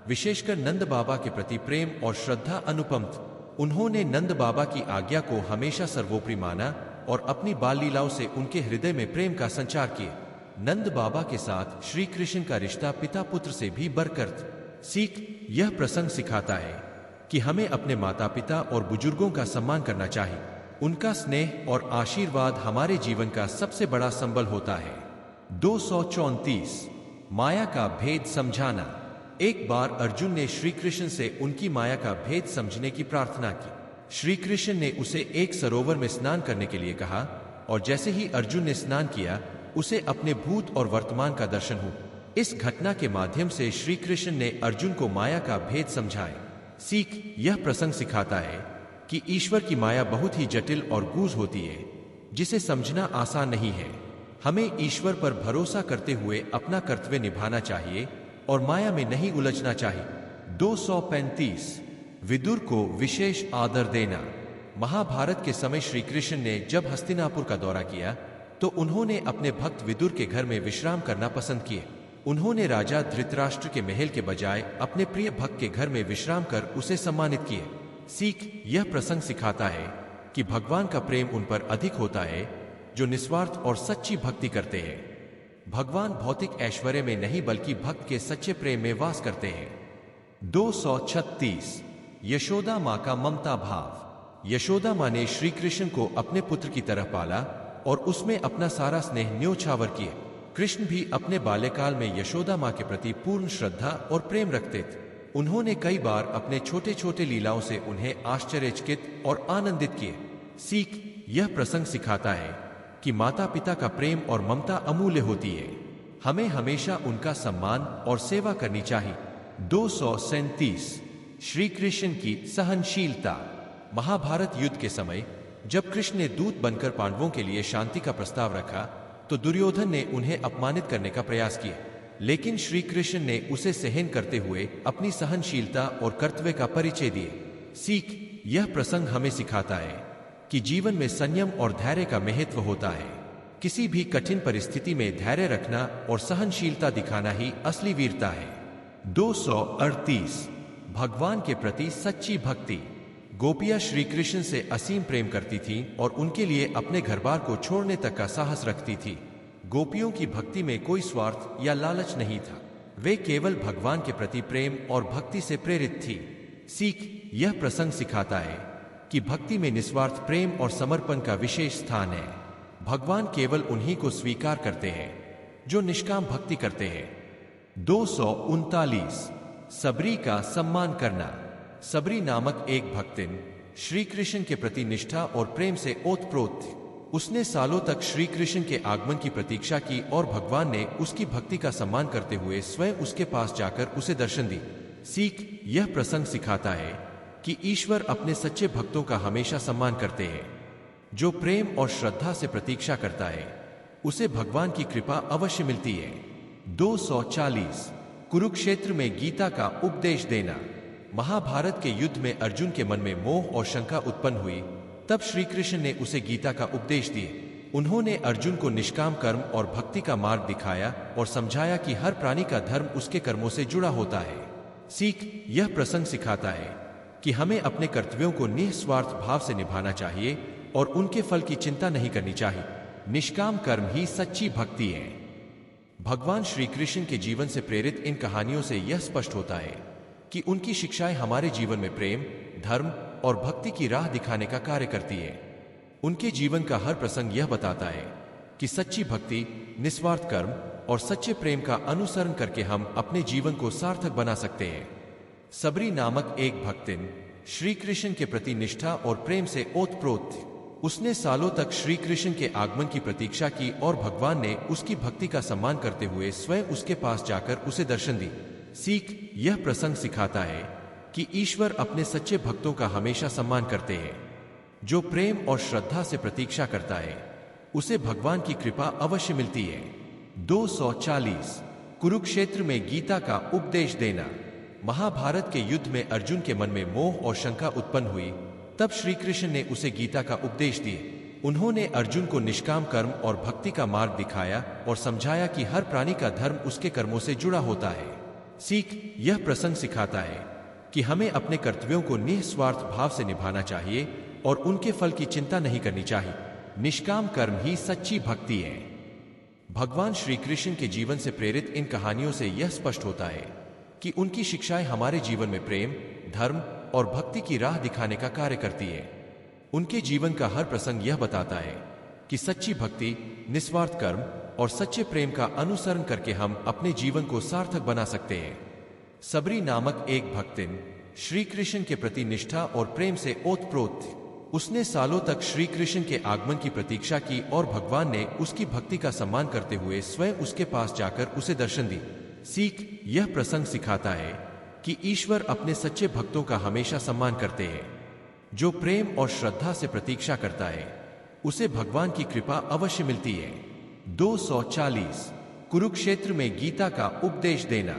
विशेषकर नंद बाबा के प्रति प्रेम और श्रद्धा अनुपम थी। उन्होंने नंद बाबा की आज्ञा को हमेशा सर्वोपरि माना और अपनी बाल लीलाओं से उनके हृदय में प्रेम का संचार किया। नंद बाबा के साथ श्री कृष्ण का रिश्ता पिता पुत्र से भी बढ़कर था। सीख। यह प्रसंग सिखाता है कि हमें अपने माता पिता और बुजुर्गों का सम्मान करना चाहिए, उनका स्नेह और आशीर्वाद हमारे जीवन का सबसे बड़ा संबल होता है। 234 माया का भेद समझाना। एक बार अर्जुन ने श्री कृष्ण से उनकी माया का भेद समझने की प्रार्थना की। श्री कृष्ण ने उसे एक सरोवर में स्नान करने के लिए कहा और जैसे ही अर्जुन ने स्नान किया उसे अपने भूत और वर्तमान का दर्शन हुआ। इस घटना के माध्यम से श्री कृष्ण ने अर्जुन को माया का भेद समझाए। सीख। यह प्रसंग सिखाता है कि ईश्वर की माया बहुत ही जटिल और गूढ़ होती है, जिसे समझना आसान नहीं है। हमें ईश्वर पर भरोसा करते हुए अपना कर्तव्य निभाना चाहिए और माया में नहीं उलझना चाहिए। 235 विदुर को विशेष आदर देना। महाभारत के समय श्री कृष्ण ने जब हस्तिनापुर का दौरा किया तो उन्होंने अपने भक्त विदुर के घर में विश्राम करना पसंद किए। उन्होंने राजा धृतराष्ट्र के महल के बजाय अपने प्रिय भक्त के घर में विश्राम कर उसे सम्मानित किए। सीख। यह प्रसंग सिखाता है कि भगवान का प्रेम उन पर अधिक होता है जो निस्वार्थ और सच्ची भक्ति करते हैं। भगवान भौतिक ऐश्वर्य में नहीं बल्कि भक्त के सच्चे प्रेम में वास करते हैं। 236 यशोदा माँ का ममता भाव। यशोदा माँ ने श्री कृष्ण को अपने पुत्र की तरह पाला और उसमें अपना सारा स्नेह न्योछावर किए। कृष्ण भी अपने बाल्यकाल में यशोदा माँ के प्रति पूर्ण श्रद्धा और प्रेम रखते थे। उन्होंने कई बार अपने छोटे छोटे लीलाओं से उन्हें आश्चर्यचकित और आनंदित किए। सीख। यह प्रसंग सिखाता है कि माता पिता का प्रेम और ममता अमूल्य होती है। हमें हमेशा उनका सम्मान और सेवा करनी चाहिए। 237 श्री कृष्ण की सहनशीलता। महाभारत युद्ध के समय जब कृष्ण ने दूत बनकर पांडवों के लिए शांति का प्रस्ताव रखा तो दुर्योधन ने उन्हें अपमानित करने का प्रयास किया, लेकिन श्री कृष्ण ने उसे सहन करते हुए अपनी सहनशीलता और कर्तव्य का परिचय दिए। सीख। यह प्रसंग हमें सिखाता है कि जीवन में संयम और धैर्य का महत्व होता है। किसी भी कठिन परिस्थिति में धैर्य रखना और सहनशीलता दिखाना ही असली वीरता है। 238 भगवान के प्रति सच्ची भक्ति। गोपियां श्री कृष्ण से असीम प्रेम करती थीं और उनके लिए अपने घरबार को छोड़ने तक का साहस रखती थी। गोपियों की भक्ति में कोई स्वार्थ या लालच नहीं था। वे केवल भगवान के प्रति प्रेम और भक्ति से प्रेरित थी। सीख। यह प्रसंग सिखाता है कि भक्ति में निस्वार्थ प्रेम और समर्पण का विशेष स्थान है। भगवान केवल उन्हीं को स्वीकार करते हैं जो निष्काम भक्ति करते हैं। 239 सबरी का सम्मान करना। सबरी नामक एक भक्तिन श्री कृष्ण के प्रति निष्ठा और प्रेम से ओतप्रोत थी। उसने सालों तक श्री कृष्ण के आगमन की प्रतीक्षा की और भगवान ने उसकी भक्ति का सम्मान करते हुए स्वयं उसके पास जाकर उसे दर्शन दी। सीख। यह प्रसंग सिखाता है कि ईश्वर अपने सच्चे भक्तों का हमेशा सम्मान करते हैं। जो प्रेम और श्रद्धा से प्रतीक्षा करता है उसे भगवान की कृपा अवश्य मिलती है। 240 कुरुक्षेत्र में गीता का उपदेश देना। महाभारत के युद्ध में अर्जुन के मन में मोह और शंका उत्पन्न हुई, तब श्री कृष्ण ने उसे गीता का उपदेश दिए। उन्होंने अर्जुन को निष्काम कर्म और भक्ति का मार्ग दिखाया और समझाया कि हर प्राणी का धर्म उसके कर्मों से जुड़ा होता है। सीख। यह प्रसंग सिखाता है कि हमें अपने कर्तव्यों को निस्वार्थ भाव से निभाना चाहिए और उनके फल की चिंता नहीं करनी चाहिए। निष्काम कर्म ही सच्ची भक्ति है। भगवान श्री कृष्ण के जीवन से प्रेरित इन कहानियों से यह स्पष्ट होता है कि उनकी शिक्षाएं हमारे जीवन में प्रेम, धर्म और भक्ति की राह दिखाने का कार्य करती है। उनके जीवन का हर प्रसंग यह बताता है कि सच्ची भक्ति, निस्वार्थ कर्म और सच्चे प्रेम का अनुसरण करके हम अपने जीवन को सार्थक बना सकते हैं। सबरी नामक एक भक्तिन श्री कृष्ण के प्रति निष्ठा और प्रेम से ओतप्रोत थी। उसने सालों तक श्री कृष्ण के आगमन की प्रतीक्षा की और भगवान ने उसकी भक्ति का सम्मान करते हुए स्वयं उसके पास जाकर उसे दर्शन दी। सीख। यह प्रसंग सिखाता है कि ईश्वर अपने सच्चे भक्तों का हमेशा सम्मान करते हैं। जो प्रेम और श्रद्धा से प्रतीक्षा करता है उसे भगवान की कृपा अवश्य मिलती है। 240 कुरुक्षेत्र में गीता का उपदेश देना। महाभारत के युद्ध में अर्जुन के मन में मोह और शंका उत्पन्न हुई, तब श्री कृष्ण ने उसे गीता का उपदेश दिए। उन्होंने अर्जुन को निष्काम कर्म और भक्ति का मार्ग दिखाया और समझाया कि हर प्राणी का धर्म उसके कर्मों से जुड़ा होता है। सीख। यह प्रसंग सिखाता है कि हमें अपने कर्तव्यों को निस्वार्थ भाव से निभाना चाहिए और उनके फल की चिंता नहीं करनी चाहिए। निष्काम कर्म ही सच्ची भक्ति है। भगवान श्री कृष्ण के जीवन से प्रेरित इन कहानियों से यह स्पष्ट होता है कि उनकी शिक्षाएं हमारे जीवन में प्रेम, धर्म और भक्ति की राह दिखाने का कार्य करती है। उनके जीवन का हर प्रसंग यह बताता है कि सच्ची भक्ति, निस्वार्थ कर्म और सच्चे प्रेम का अनुसरण करके हम अपने जीवन को सार्थक बना सकते हैं। सबरी नामक एक भक्तिन श्री कृष्ण के प्रति निष्ठा और प्रेम से ओतप्रोत थी। उसने सालों तक श्री कृष्ण के आगमन की प्रतीक्षा की और भगवान ने उसकी भक्ति का सम्मान करते हुए स्वयं उसके पास जाकर उसे दर्शन दी। सीख यह प्रसंग सिखाता है कि ईश्वर अपने सच्चे भक्तों का हमेशा सम्मान करते हैं। जो प्रेम और श्रद्धा से प्रतीक्षा करता है उसे भगवान की कृपा अवश्य मिलती है। 240 कुरुक्षेत्र में गीता का उपदेश देना।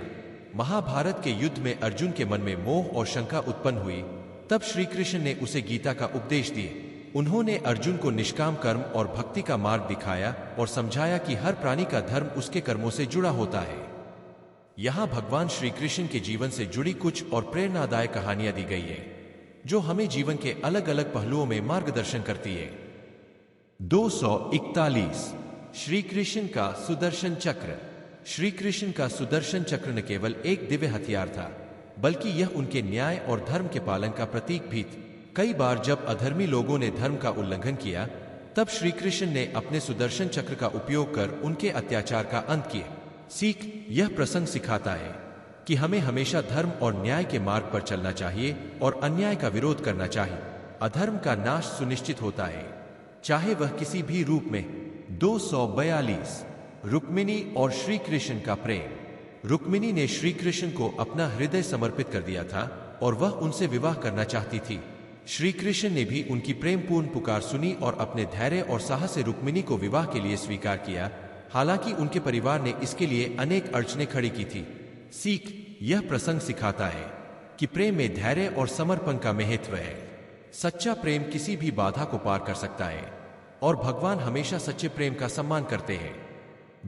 महाभारत के युद्ध में अर्जुन के मन में मोह और शंका उत्पन्न हुई, तब श्री कृष्ण ने उसे गीता का उपदेश दिए। उन्होंने अर्जुन को निष्काम कर्म और भक्ति का मार्ग दिखाया और समझाया कि हर प्राणी का धर्म उसके कर्मों से जुड़ा होता है। यहाँ भगवान श्री कृष्ण के जीवन से जुड़ी कुछ और प्रेरणादायक कहानियां दी गई है जो हमें जीवन के अलग अलग पहलुओं में मार्गदर्शन करती है। 241 श्री कृष्ण का सुदर्शन चक्र। श्री कृष्ण का सुदर्शन चक्र न केवल एक दिव्य हथियार था, बल्कि यह उनके न्याय और धर्म के पालन का प्रतीक भी था। कई बार जब अधर्मी लोगों ने धर्म का उल्लंघन किया, तब श्री कृष्ण ने अपने सुदर्शन चक्र का उपयोग कर उनके अत्याचार का अंत किया। सीख यह प्रसंग सिखाता है कि हमें हमेशा धर्म और न्याय के मार्ग पर चलना चाहिए और अन्याय का विरोध करना चाहिए। अधर्म का नाश सुनिश्चित होता है, चाहे वह किसी भी रूप में। 242 रुक्मिणी और श्री कृष्ण का प्रेम। रुक्मिणी ने श्री कृष्ण को अपना हृदय समर्पित कर दिया था और वह उनसे विवाह करना चाहती थी। श्री कृष्ण ने भी उनकी प्रेमपूर्ण पुकार सुनी और अपने धैर्य और साहस से रुक्मिणी को विवाह के लिए स्वीकार किया, हालांकि उनके परिवार ने इसके लिए अनेक अड़चनें खड़ी की थी। सीख यह प्रसंग सिखाता है कि प्रेम में धैर्य और समर्पण का महत्व है। सच्चा प्रेम किसी भी बाधा को पार कर सकता है और भगवान हमेशा सच्चे प्रेम का सम्मान करते हैं।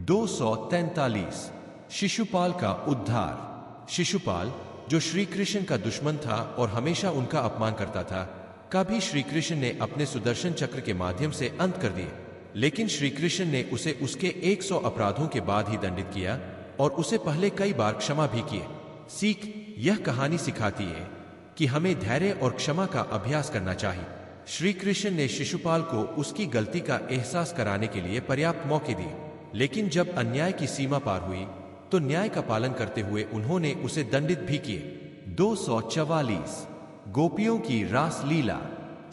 243 शिशुपाल का उद्धार। शिशुपाल, जो श्री कृष्ण का दुश्मन था और हमेशा उनका अपमान करता था, का भी श्री कृष्ण ने अपने सुदर्शन चक्र के माध्यम से अंत कर दिया। लेकिन श्री कृष्ण ने उसे उसके 100 अपराधों के बाद ही दंडित किया और उसे पहले कई बार क्षमा भी किए। सीख यह कहानी सिखाती है कि हमें धैर्य और क्षमा का अभ्यास करना चाहिए। श्री कृष्ण ने शिशुपाल को उसकी गलती का एहसास कराने के लिए पर्याप्त मौके दिए, लेकिन जब अन्याय की सीमा पार हुई तो न्याय का पालन करते हुए उन्होंने उसे दंडित भी किए। 244 गोपियों की रास लीला।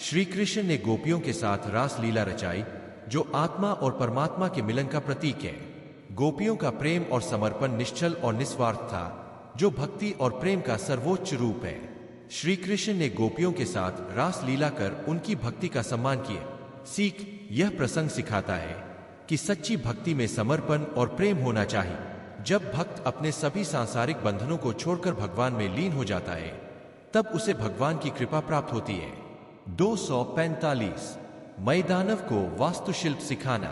श्री कृष्ण ने गोपियों के साथ रास लीला रचाई, जो आत्मा और परमात्मा के मिलन का प्रतीक है। गोपियों का प्रेम और समर्पण निश्चल और निस्वार्थ था, जो भक्ति और प्रेम का सर्वोच्च रूप है। श्री कृष्ण ने गोपियों के साथ रास लीला कर उनकी भक्ति का सम्मान किया। सीख यह प्रसंग सिखाता है कि सच्ची भक्ति में समर्पण और प्रेम होना चाहिए। जब भक्त अपने सभी सांसारिक बंधनों को छोड़कर भगवान में लीन हो जाता है, तब उसे भगवान की कृपा प्राप्त होती है। 245 मैदानव को वास्तुशिल्प सिखाना।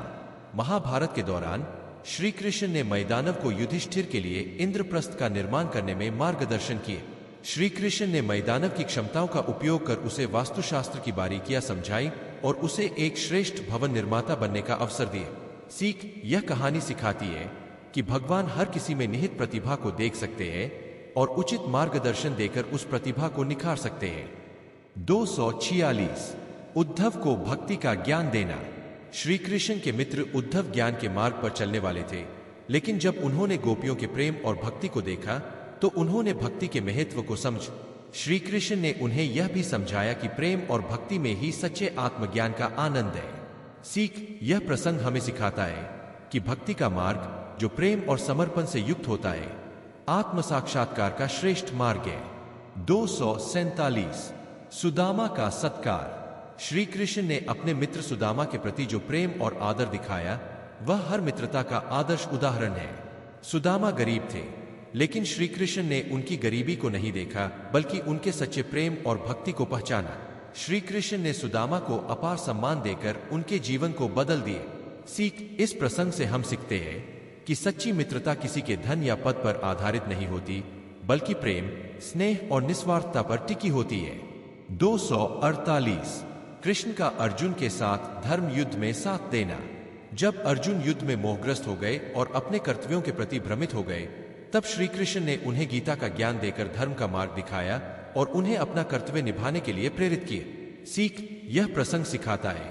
महाभारत के दौरान श्री कृष्ण ने मैदानव को युधिष्ठिर के लिए इंद्रप्रस्थ का निर्माण करने में मार्गदर्शन किए। श्री कृष्ण ने मैदानव की क्षमताओं का उपयोग कर उसे वास्तुशास्त्र की बारीकियां समझाई और उसे एक श्रेष्ठ भवन निर्माता बनने का अवसर दिए। सीख यह कहानी सिखाती है कि भगवान हर किसी में निहित प्रतिभा को देख सकते हैं और उचित मार्गदर्शन देकर उस प्रतिभा को निखार सकते हैं। 246 उद्धव को भक्ति का ज्ञान देना। श्री कृष्ण के मित्र उद्धव ज्ञान के मार्ग पर चलने वाले थे, लेकिन जब उन्होंने गोपियों के प्रेम और भक्ति को देखा तो उन्होंने भक्ति के महत्व को समझा। श्री कृष्ण ने उन्हें यह भी समझाया कि प्रेम और भक्ति में ही सच्चे आत्मज्ञान का आनंद है। सीख यह प्रसंग हमें सिखाता है कि भक्ति का मार्ग, जो प्रेम और समर्पण से युक्त होता है, आत्म साक्षात्कार का श्रेष्ठ मार्ग है। 247 सुदामा का सत्कार। श्री कृष्ण ने अपने मित्र सुदामा के प्रति जो प्रेम और आदर दिखाया, वह हर मित्रता का आदर्श उदाहरण है। सुदामा गरीब थे, लेकिन श्री कृष्ण ने उनकी गरीबी को नहीं देखा, बल्कि उनके सच्चे प्रेम और भक्ति को पहचाना। श्री कृष्ण ने सुदामा को अपार सम्मान देकर उनके जीवन को बदल दिए। सीख इस प्रसंग से हम सीखते हैं कि सच्ची मित्रता किसी के धन या पद पर आधारित नहीं होती, बल्कि प्रेम, स्नेह और निस्वार्थता पर टिकी होती है। 248 कृष्ण का अर्जुन के साथ धर्म युद्ध में साथ देना। जब अर्जुन युद्ध में मोहग्रस्त हो गए और अपने कर्तव्यों के प्रति भ्रमित हो गए, तब श्री कृष्ण ने उन्हें गीता का ज्ञान देकर धर्म का मार्ग दिखाया और उन्हें अपना कर्तव्य निभाने के लिए प्रेरित किए। सीख यह प्रसंग सिखाता है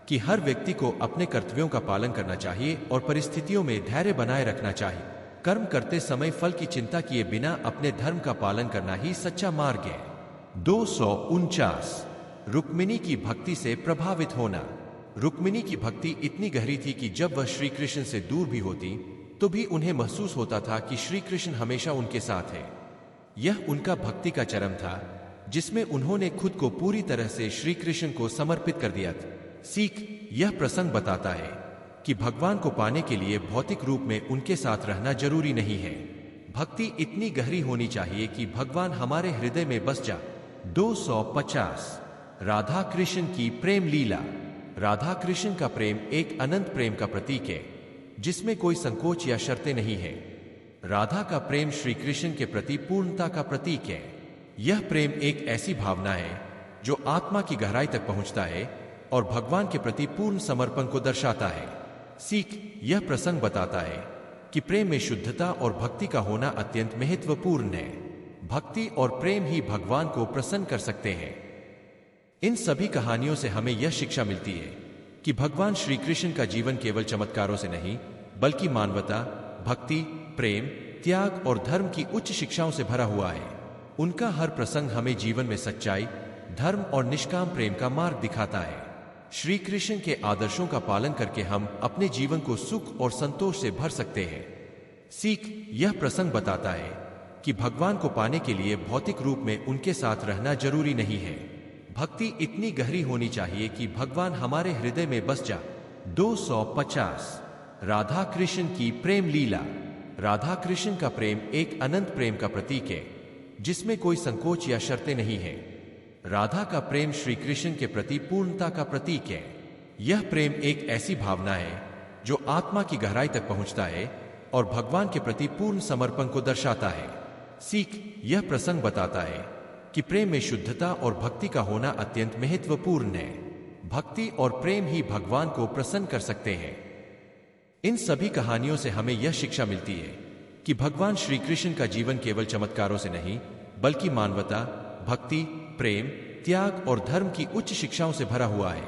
कि हर व्यक्ति को अपने कर्तव्यों का पालन करना चाहिए और परिस्थितियों में धैर्य बनाए रखना चाहिए। कर्म करते समय फल की चिंता किए बिना अपने धर्म का पालन करना ही सच्चा मार्ग है। 249 रुक्मिणी की भक्ति से प्रभावित होना। रुक्मिणी की भक्ति इतनी गहरी थी कि जब वह श्री कृष्ण से दूर भी होती तो भी उन्हें महसूस होता था कि श्री कृष्ण हमेशा उनके साथ है। यह उनका भक्ति का चरम था जिसमें उन्होंने खुद को पूरी तरह से श्री कृष्ण को समर्पित कर दिया था। सीख यह प्रसंग बताता है कि भगवान को पाने के लिए भौतिक रूप में उनके साथ रहना जरूरी नहीं है। भक्ति इतनी गहरी होनी चाहिए कि भगवान हमारे हृदय में बस जा। 250 राधा कृष्ण की प्रेम लीला। राधा कृष्ण का प्रेम एक अनंत प्रेम का प्रतीक है जिसमें कोई संकोच या शर्तें नहीं है। राधा का प्रेम श्री कृष्ण के प्रति पूर्णता का प्रतीक है। यह प्रेम एक ऐसी भावना है जो आत्मा की गहराई तक पहुंचता है और भगवान के प्रति पूर्ण समर्पण को दर्शाता है। सीख यह प्रसंग बताता है कि प्रेम में शुद्धता और भक्ति का होना अत्यंत महत्वपूर्ण है। भक्ति और प्रेम ही भगवान को प्रसन्न कर सकते हैं। इन सभी कहानियों से हमें यह शिक्षा मिलती है कि भगवान श्री कृष्ण का जीवन केवल चमत्कारों से नहीं बल्कि मानवता, भक्ति, प्रेम, त्याग और धर्म की उच्च शिक्षाओं से भरा हुआ है। उनका हर प्रसंग हमें जीवन में सच्चाई, धर्म और निष्काम प्रेम का मार्ग दिखाता है। श्री कृष्ण के आदर्शों का पालन करके हम अपने जीवन को सुख और संतोष से भर सकते हैं। सीख यह प्रसंग बताता है कि भगवान को पाने के लिए भौतिक रूप में उनके साथ रहना जरूरी नहीं है। भक्ति इतनी गहरी होनी चाहिए कि भगवान हमारे हृदय में बस जा। 250 राधा कृष्ण की प्रेम लीला। राधा कृष्ण का प्रेम एक अनंत प्रेम का प्रतीक है जिसमें कोई संकोच या शर्तें नहीं है। राधा का प्रेम श्री कृष्ण के प्रति पूर्णता का प्रतीक है। यह प्रेम एक ऐसी भावना है जो आत्मा की गहराई तक पहुंचता है और भगवान के प्रति पूर्ण समर्पण को दर्शाता है। सीख यह प्रसंग बताता है कि प्रेम में शुद्धता और भक्ति का होना अत्यंत महत्वपूर्ण है। भक्ति और प्रेम ही भगवान को प्रसन्न कर सकते हैं। इन सभी कहानियों से हमें यह शिक्षा मिलती है कि भगवान श्री कृष्ण का जीवन केवल चमत्कारों से नहीं बल्कि मानवता, भक्ति, प्रेम, त्याग और धर्म की उच्च शिक्षाओं से भरा हुआ है।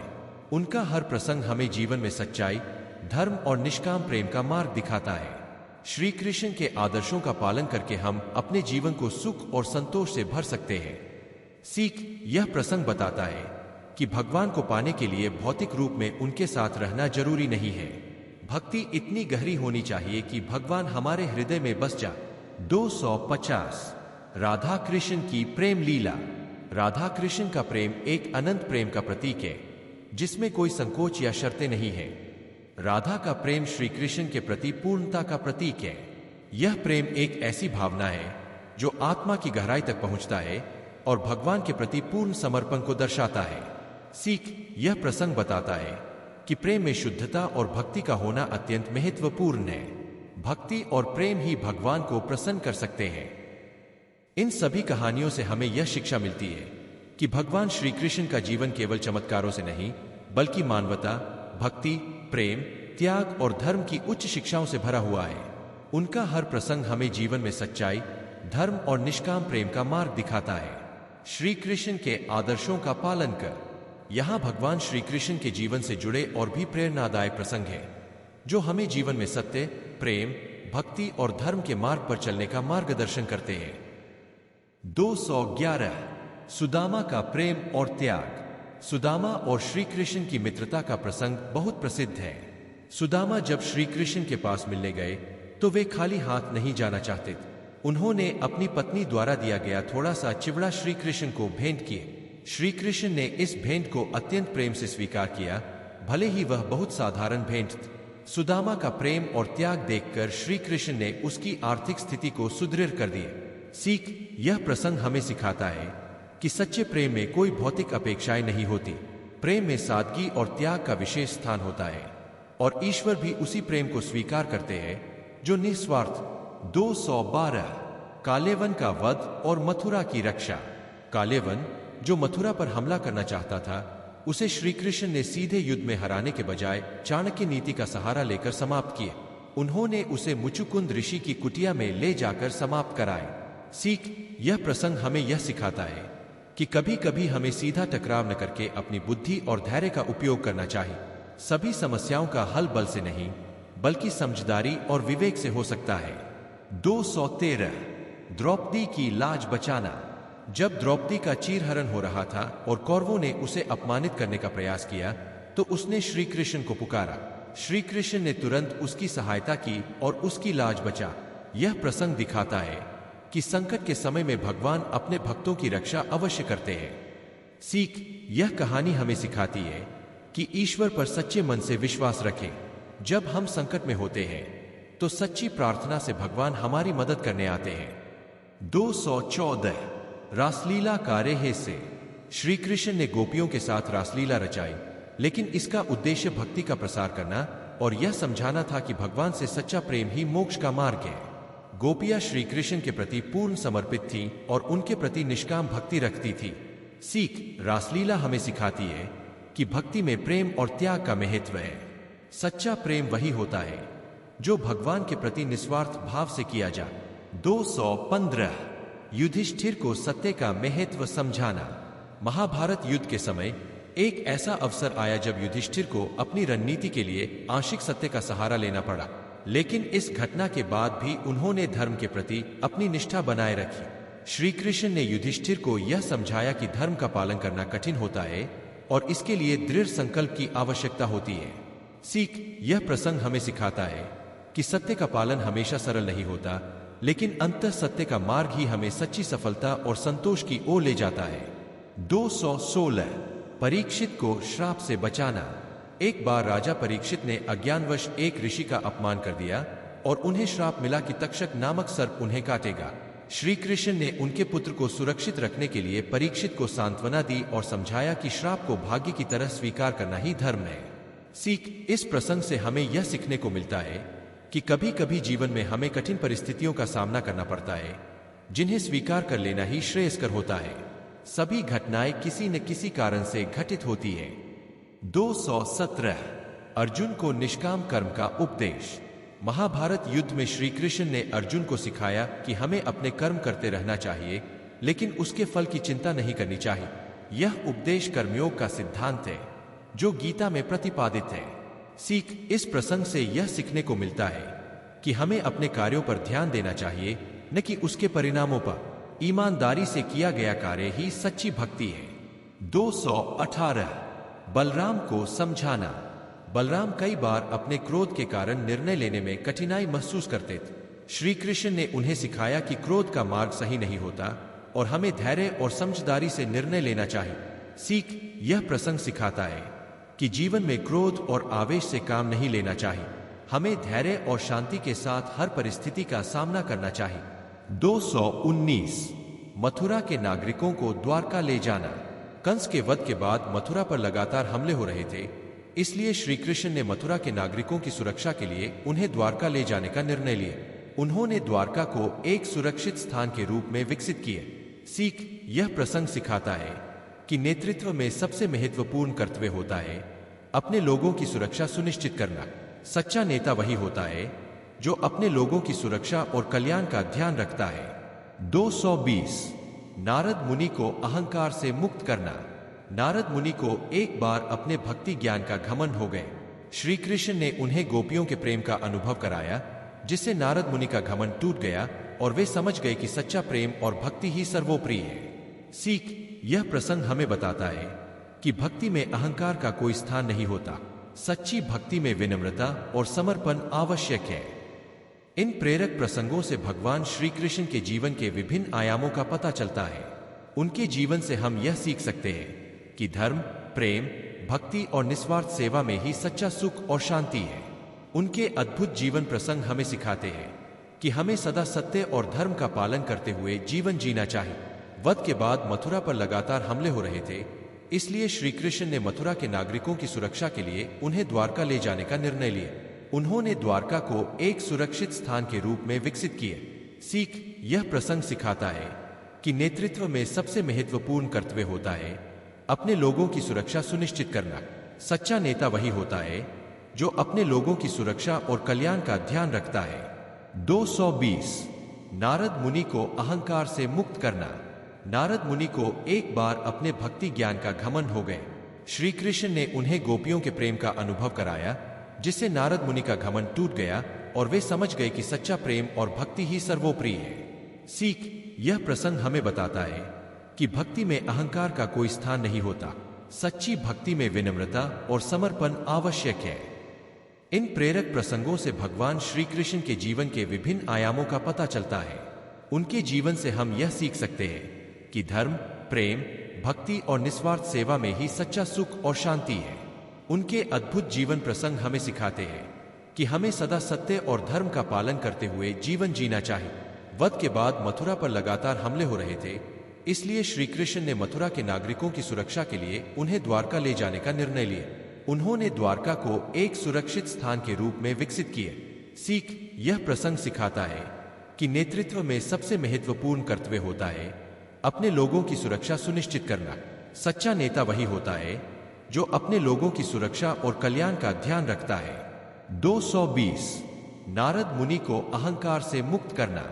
उनका हर प्रसंग हमें जीवन में सच्चाई, धर्म और निष्काम प्रेम का मार्ग दिखाता है। श्री कृष्ण के आदर्शों का पालन करके हम अपने जीवन को सुख और संतोष से भर सकते हैं। सीख यह प्रसंग बताता है कि भगवान को पाने के लिए भौतिक रूप में उनके साथ रहना जरूरी नहीं है। भक्ति इतनी गहरी होनी चाहिए कि भगवान हमारे हृदय में बस जा। 250 राधा कृष्ण की प्रेम लीला। राधा कृष्ण का प्रेम एक अनंत प्रेम का प्रतीक है जिसमें कोई संकोच या शर्तें नहीं है। राधा का प्रेम श्री कृष्ण के प्रति पूर्णता का प्रतीक है। यह प्रेम एक ऐसी भावना है जो आत्मा की गहराई तक पहुंचता है और भगवान के प्रति पूर्ण समर्पण को दर्शाता है। सीख यह प्रसंग बताता है कि प्रेम में शुद्धता और भक्ति का होना अत्यंत महत्वपूर्ण है। भक्ति और प्रेम ही भगवान को प्रसन्न कर सकते हैं। इन सभी कहानियों से हमें यह शिक्षा मिलती है कि भगवान श्री कृष्ण का जीवन केवल चमत्कारों से नहीं बल्कि मानवता, भक्ति, प्रेम, त्याग और धर्म की उच्च शिक्षाओं से भरा हुआ है। उनका हर प्रसंग हमें जीवन में सच्चाई, धर्म और निष्काम प्रेम का मार्ग दिखाता है। श्री कृष्ण के आदर्शों का पालन कर। यहाँ भगवान श्री कृष्ण के जीवन से जुड़े और भी प्रेरणादायक प्रसंग हैं जो हमें जीवन में सत्य, प्रेम, भक्ति और धर्म के मार्ग पर चलने का मार्गदर्शन करते हैं। 211 सुदामा का प्रेम और त्याग। सुदामा और श्री कृष्ण की मित्रता का प्रसंग बहुत प्रसिद्ध है। सुदामा जब श्री कृष्ण के पास मिलने गए तो वे खाली हाथ नहीं जाना चाहते थे। उन्होंने अपनी पत्नी द्वारा दिया गया थोड़ा सा चिवड़ा श्री कृष्ण को भेंट किए। श्री कृष्ण ने इस भेंट को अत्यंत प्रेम से स्वीकार किया, भले ही वह बहुत साधारण भेंट थी। सुदामा का प्रेम और त्याग देखकर श्री कृष्ण ने उसकी आर्थिक स्थिति को सुदृढ़ कर दिया। सीख यह प्रसंग हमें सिखाता है कि सच्चे प्रेम में कोई भौतिक अपेक्षाएं नहीं होती। प्रेम में सादगी और त्याग का विशेष स्थान होता है और ईश्वर भी उसी प्रेम को स्वीकार करते हैं जो निस्वार्थ। 212 कालेवन का वध और मथुरा की रक्षा। कालेवन जो मथुरा पर हमला करना चाहता था, उसे श्री कृष्ण ने सीधे युद्ध में हराने के बजाय चाणक्य नीति का सहारा लेकर समाप्त किए। उन्होंने उसे मुचुकुंद ऋषि की कुटिया में ले जाकर समाप्त कराए। सीख यह प्रसंग हमें यह सिखाता है कि कभी कभी हमें सीधा टकराव न करके अपनी बुद्धि और धैर्य का उपयोग करना चाहिए। सभी समस्याओं का हल बल से नहीं बल्कि समझदारी और विवेक से हो सकता है। 213 द्रौपदी की लाज बचाना। जब द्रौपदी का चीरहरण हो रहा था और कौरवों ने उसे अपमानित करने का प्रयास किया तो उसने श्री कृष्ण को पुकारा। श्री कृष्ण ने तुरंत उसकी सहायता की और उसकी लाज बचा। यह प्रसंग दिखाता है कि संकट के समय में भगवान अपने भक्तों की रक्षा अवश्य करते हैं। सीख, यह कहानी हमें सिखाती है कि ईश्वर पर सच्चे मन से विश्वास रखें। जब हम संकट में होते हैं तो सच्ची प्रार्थना से भगवान हमारी मदद करने आते हैं। 214 रासलीला कार्य से। श्री कृष्ण ने गोपियों के साथ रासलीला रचाई, लेकिन इसका उद्देश्य भक्ति का प्रसार करना और यह समझाना था कि भगवान से सच्चा प्रेम ही मोक्ष का मार्ग है। गोपियां श्री कृष्ण के प्रति पूर्ण समर्पित थीं और उनके प्रति निष्काम भक्ति रखती थी। सीख, रासलीला हमें सिखाती है कि भक्ति में प्रेम और त्याग का महत्व है। सच्चा प्रेम वही होता है जो भगवान के प्रति निस्वार्थ भाव से किया जाए। 215 युधिष्ठिर को सत्य का महत्व समझाना। महाभारत युद्ध के समय एक ऐसा अवसर आया जब युधिष्ठिर को अपनी रणनीति के लिए आंशिक सत्य का सहारा लेना पड़ा, लेकिन इस घटना के बाद भी उन्होंने धर्म के प्रति अपनी निष्ठा बनाए रखी। श्री कृष्ण ने युधिष्ठिर को यह समझाया कि धर्म का पालन करना कठिन होता है और इसके लिए दृढ़ संकल्प की आवश्यकता होती है। सीख, यह प्रसंग हमें सिखाता है कि सत्य का पालन हमेशा सरल नहीं होता, लेकिन अंततः सत्य का मार्ग ही हमें सच्ची सफलता और संतोष की ओर ले जाता है। 216 परीक्षित को श्राप से बचाना। एक बार राजा परीक्षित ने अज्ञानवश एक ऋषि का अपमान कर दिया और उन्हें श्राप मिला कि तक्षक नामक सर्प उन्हें काटेगा। श्री कृष्ण ने उनके पुत्र को सुरक्षित रखने के लिए परीक्षित को सांत्वना दी और समझाया कि श्राप को भाग्य की तरह स्वीकार करना ही धर्म है। सीख, इस प्रसंग से हमें यह सीखने को मिलता है कि कभी कभी जीवन में हमें कठिन परिस्थितियों का सामना करना पड़ता है, जिन्हें स्वीकार कर लेना ही श्रेयस्कर होता है। सभी घटनाएं किसी न किसी कारण से घटित होती है। 217 अर्जुन को निष्काम कर्म का उपदेश। महाभारत युद्ध में श्री कृष्ण ने अर्जुन को सिखाया कि हमें अपने कर्म करते रहना चाहिए, लेकिन उसके फल की चिंता नहीं करनी चाहिए। यह उपदेश कर्मयोग का सिद्धांत है जो गीता में प्रतिपादित है। सीख, इस प्रसंग से यह सीखने को मिलता है कि हमें अपने कार्यों पर ध्यान देना चाहिए, न कि उसके परिणामों पर। ईमानदारी से किया गया कार्य ही सच्ची भक्ति है। 218 बलराम को समझाना। बलराम कई बार अपने क्रोध के कारण निर्णय लेने में कठिनाई महसूस करते थे। श्री कृष्ण ने उन्हें सिखाया कि क्रोध का मार्ग सही नहीं होता और हमें धैर्य और समझदारी से निर्णय लेना चाहिए। सीख, यह प्रसंग सिखाता है कि जीवन में क्रोध और आवेश से काम नहीं लेना चाहिए। हमें धैर्य और शांति के साथ हर परिस्थिति का सामना करना चाहिए। 219 मथुरा के नागरिकों को द्वारका ले जाना। कंस के वध के बाद मथुरा पर लगातार हमले हो रहे थे, इसलिए श्री कृष्ण ने मथुरा के नागरिकों की सुरक्षा के लिए उन्हें द्वारका ले जाने का निर्णय लिया। उन्होंने द्वारका को एक सुरक्षित स्थान के रूप में विकसित किए। सीख, यह प्रसंग सिखाता है कि नेतृत्व में सबसे महत्वपूर्ण कर्तव्य होता है अपने लोगों की सुरक्षा सुनिश्चित करना। सच्चा नेता वही होता है जो अपने लोगों की सुरक्षा और कल्याण का ध्यान रखता है। 220 नारद मुनि को अहंकार से मुक्त करना। नारद मुनि को एक बार अपने भक्ति ज्ञान का घमंड हो गए। श्री कृष्ण ने उन्हें गोपियों के प्रेम का अनुभव कराया, जिससे नारद मुनि का घमंड टूट गया और वे समझ गए कि सच्चा प्रेम और भक्ति ही सर्वोपरि है। सीख, यह प्रसंग हमें बताता है कि भक्ति में अहंकार का कोई स्थान नहीं होता। सच्ची भक्ति में विनम्रता और समर्पण आवश्यक है। इन प्रेरक प्रसंगों से भगवान श्री कृष्ण के जीवन के विभिन्न आयामों का पता चलता है। उनके जीवन से हम यह सीख सकते हैं कि धर्म, प्रेम, भक्ति और निस्वार्थ सेवा में ही सच्चा सुख और शांति है। उनके अद्भुत जीवन प्रसंग हमें सिखाते हैं कि हमें सदा सत्य और धर्म का पालन करते हुए जीवन जीना चाहिए। वध के बाद मथुरा पर लगातार हमले हो रहे थे, इसलिए श्री कृष्ण ने मथुरा के नागरिकों की सुरक्षा के लिए उन्हें द्वारका ले जाने का निर्णय लिया। उन्होंने द्वारका को एक सुरक्षित स्थान के रूप में विकसित किए। सीख, यह प्रसंग सिखाता है कि नेतृत्व में सबसे महत्वपूर्ण कर्तव्य होता है अपने लोगों की सुरक्षा सुनिश्चित करना। सच्चा नेता वही होता है जो अपने लोगों की सुरक्षा और कल्याण का ध्यान रखता है। 220 नारद मुनि को अहंकार से मुक्त करना। नारद मुनि को एक बार अपने भक्ति ज्ञान का घमंड हो गए। श्री कृष्ण ने उन्हें गोपियों के प्रेम का अनुभव कराया, जिससे नारद मुनि का घमंड टूट गया और वे समझ गए कि सच्चा प्रेम और भक्ति ही सर्वोपरि है। सीख, यह प्रसंग हमें बताता है कि भक्ति में अहंकार का कोई स्थान नहीं होता। सच्ची भक्ति में विनम्रता और समर्पण आवश्यक है। इन प्रेरक प्रसंगों से भगवान श्री कृष्ण के जीवन के विभिन्न आयामों का पता चलता है। उनके जीवन से हम यह सीख सकते हैं कि धर्म, प्रेम, भक्ति और निस्वार्थ सेवा में ही सच्चा सुख और शांति है। उनके अद्भुत जीवन प्रसंग हमें सिखाते हैं कि हमें सदा सत्य और धर्म का पालन करते हुए जीवन जीना चाहिए। वध के बाद मथुरा पर लगातार हमले हो रहे थे, इसलिए श्री कृष्ण ने मथुरा के नागरिकों की सुरक्षा के लिए उन्हें द्वारका ले जाने का निर्णय लिया। उन्होंने द्वारका को एक सुरक्षित स्थान के रूप में विकसित किए। सीख, यह प्रसंग सिखाता है कि नेतृत्व में सबसे महत्वपूर्ण कर्तव्य होता है अपने लोगों की सुरक्षा सुनिश्चित करना। सच्चा नेता वही होता है जो अपने लोगों की सुरक्षा और कल्याण का ध्यान रखता है। 220 नारद मुनि को अहंकार से मुक्त करना।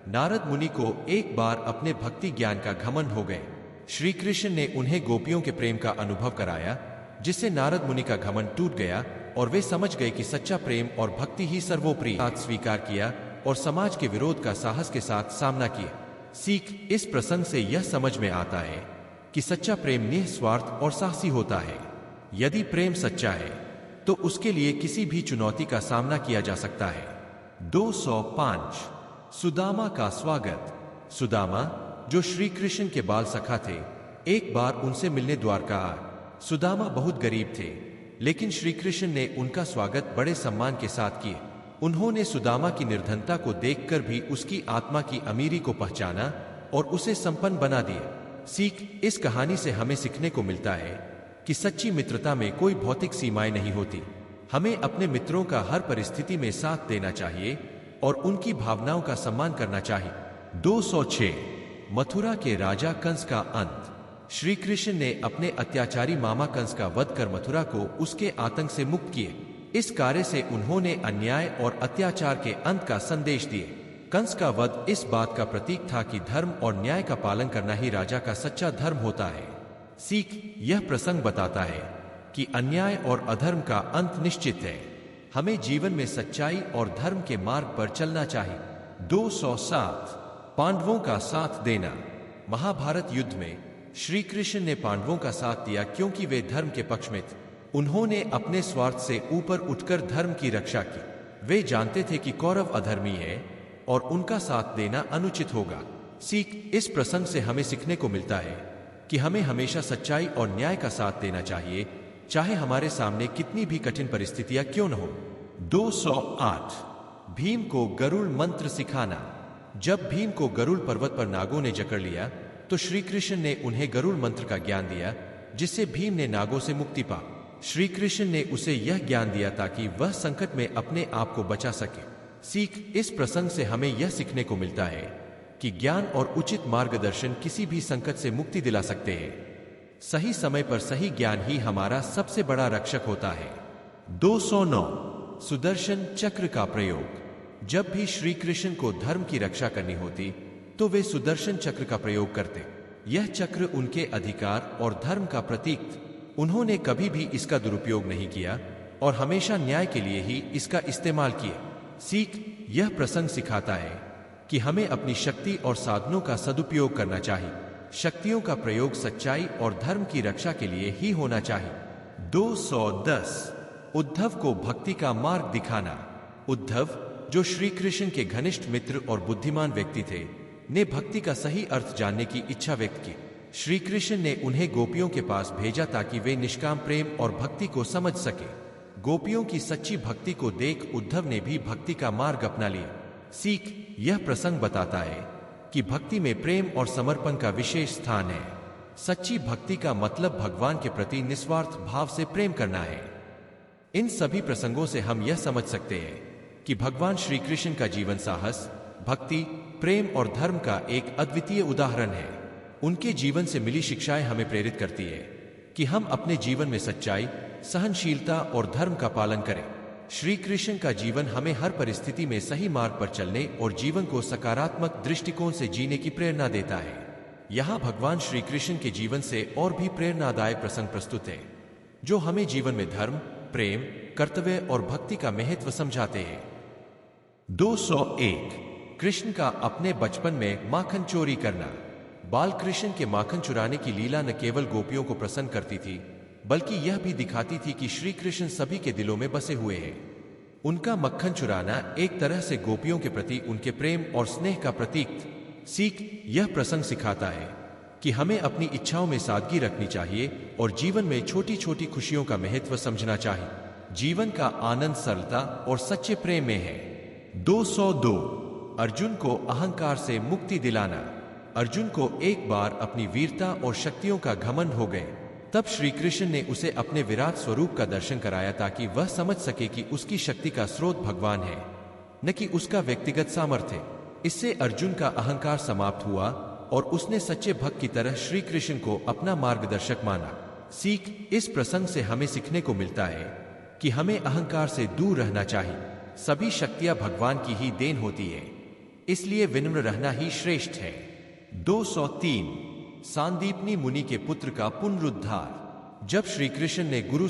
नारद मुनि को एक बार अपने भक्ति ज्ञान का घमंड हो गए। श्री कृष्ण ने उन्हें गोपियों के प्रेम का अनुभव कराया, जिससे नारद मुनि का घमंड टूट गया और वे समझ गए कि सच्चा प्रेम और भक्ति ही सर्वोपरि। स्वीकार किया और समाज के विरोध का साहस के साथ सामना किया। सीख, इस प्रसंग से यह समझ में आता है कि सच्चा प्रेम निस्वार्थ और साहसी होता है। यदि प्रेम सच्चा है तो उसके लिए किसी भी चुनौती का सामना किया जा सकता है। 205 सुदामा का स्वागत। सुदामा, जो श्री कृष्ण के बाल सखा थे, एक बार उनसे मिलने द्वारका आए। सुदामा बहुत गरीब थे, लेकिन श्री कृष्ण ने उनका स्वागत बड़े सम्मान के साथ किए। उन्होंने सुदामा की निर्धनता को देखकर भी उसकी आत्मा की अमीरी को पहचाना और उसे संपन्न बना दिया। सीख, इस कहानी से हमें सीखने को मिलता है कि सच्ची मित्रता में कोई भौतिक सीमाएं नहीं होती। हमें अपने मित्रों का हर परिस्थिति में साथ देना चाहिए और उनकी भावनाओं का सम्मान करना चाहिए। 206 मथुरा के राजा कंस का अंत। श्री कृष्ण ने अपने अत्याचारी मामा कंस का वध कर मथुरा को उसके आतंक से मुक्त किए। इस कार्य से उन्होंने अन्याय और अत्याचार के अंत का संदेश दिए। कंस का वध इस बात का प्रतीक था कि धर्म और न्याय का पालन करना ही राजा का सच्चा धर्म होता है। सीख, यह प्रसंग बताता है कि अन्याय और अधर्म का अंत निश्चित है। हमें जीवन में सच्चाई और धर्म के मार्ग पर चलना चाहिए। 207 पांडवों का साथ देना। महाभारत युद्ध में श्री कृष्ण ने पांडवों का साथ दिया क्योंकि वे धर्म के पक्ष में थे। उन्होंने अपने स्वार्थ से ऊपर उठकर धर्म की रक्षा की। वे जानते थे कि कौरव अधर्मी है और उनका साथ देना अनुचित होगा। सीख, इस प्रसंग से हमें सीखने को मिलता है कि हमें हमेशा सच्चाई और न्याय का साथ देना चाहिए, चाहे हमारे सामने कितनी भी कठिन परिस्थितियां क्यों न हो। 208 भीम को गरुड़ मंत्र सिखाना। जब भीम को गरुड़ पर्वत पर नागों ने जकड़ लिया तो श्री कृष्ण ने उन्हें गरुड़ मंत्र का ज्ञान दिया, जिससे भीम ने नागों से मुक्ति पा। श्री कृष्ण ने उसे यह ज्ञान दिया ताकि वह संकट में अपने आप को बचा सके। सीख, इस प्रसंग से हमें यह सीखने को मिलता है कि ज्ञान और उचित मार्गदर्शन किसी भी संकट से मुक्ति दिला सकते हैं। सही समय पर सही ज्ञान ही हमारा सबसे बड़ा रक्षक होता है। 209 सुदर्शन चक्र का प्रयोग। जब भी श्री कृष्ण को धर्म की रक्षा करनी होती तो वे सुदर्शन चक्र का प्रयोग करते। यह चक्र उनके अधिकार और धर्म का प्रतीक। उन्होंने कभी भी इसका दुरुपयोग नहीं किया और हमेशा न्याय के लिए ही इसका इस्तेमाल किया। सीख, यह प्रसंग सिखाता है कि हमें अपनी शक्ति और साधनों का सदुपयोग करना चाहिए। शक्तियों का प्रयोग सच्चाई और धर्म की रक्षा के लिए ही होना चाहिए। 210 उद्धव को भक्ति का मार्ग दिखाना। उद्धव, जो श्री कृष्ण के घनिष्ठ मित्र और बुद्धिमान व्यक्ति थे, ने भक्ति का सही अर्थ जानने की इच्छा व्यक्त की। श्री कृष्ण ने उन्हें गोपियों के पास भेजा ताकि वे निष्काम प्रेम और भक्ति को समझ सके। गोपियों की सच्ची भक्ति को देख उद्धव ने भी भक्ति का मार्ग अपना लिया। सीख, यह प्रसंग बताता है कि भक्ति में प्रेम और समर्पण का विशेष स्थान है। सच्ची भक्ति का मतलब भगवान के प्रति निस्वार्थ भाव से प्रेम करना है। इन सभी प्रसंगों से हम यह समझ सकते हैं कि भगवान श्री कृष्ण का जीवन साहस, भक्ति, प्रेम और धर्म का एक अद्वितीय उदाहरण है। उनके जीवन से मिली शिक्षाएं हमें प्रेरित करती है कि हम अपने जीवन में सच्चाई, सहनशीलता और धर्म का पालन करें। श्री कृष्ण का जीवन हमें हर परिस्थिति में सही मार्ग पर चलने और जीवन को सकारात्मक दृष्टिकोण से जीने की प्रेरणा देता है। यहाँ भगवान श्री कृष्ण के जीवन से और भी प्रेरणादायक प्रसंग प्रस्तुत है जो हमें जीवन में धर्म, प्रेम, कर्तव्य और भक्ति का महत्व समझाते हैं। 201 कृष्ण का अपने बचपन में माखन चोरी करना। बाल कृष्ण के माखन चुराने की लीला न केवल गोपियों को प्रसन्न करती थी, बल्कि यह भी दिखाती थी कि श्री कृष्ण सभी के दिलों में बसे हुए हैं। उनका मक्खन चुराना एक तरह से गोपियों के प्रति उनके प्रेम और स्नेह का प्रतीक सीख यह प्रसंग सिखाता है कि हमें अपनी इच्छाओं में सादगी रखनी चाहिए और जीवन में छोटी छोटी खुशियों का महत्व समझना चाहिए। जीवन का आनंद सरलता और सच्चे प्रेम में है। 202 अर्जुन को अहंकार से मुक्ति दिलाना। अर्जुन को एक बार अपनी वीरता और शक्तियों का घमंड हो गए। तब श्री कृष्ण ने उसे अपने विराट स्वरूप का दर्शन कराया ताकि वह समझ सके कि उसकी शक्ति का स्रोत भगवान है, न कि उसका व्यक्तिगत सामर्थ्य। इससे अर्जुन का अहंकार समाप्त हुआ और उसने सच्चे भक्त की तरह श्री कृष्ण को अपना मार्गदर्शक माना। सीख इस प्रसंग से हमें सीखने को मिलता है कि हमें अहंकार से दूर रहना चाहिए। सभी शक्तियां भगवान की ही देन होती है, इसलिए विनम्र रहना ही श्रेष्ठ है। 203 सांदीपनी मुनि के पुत्र का पुनरुद्धार। जब श्री कृष्ण ने गुरु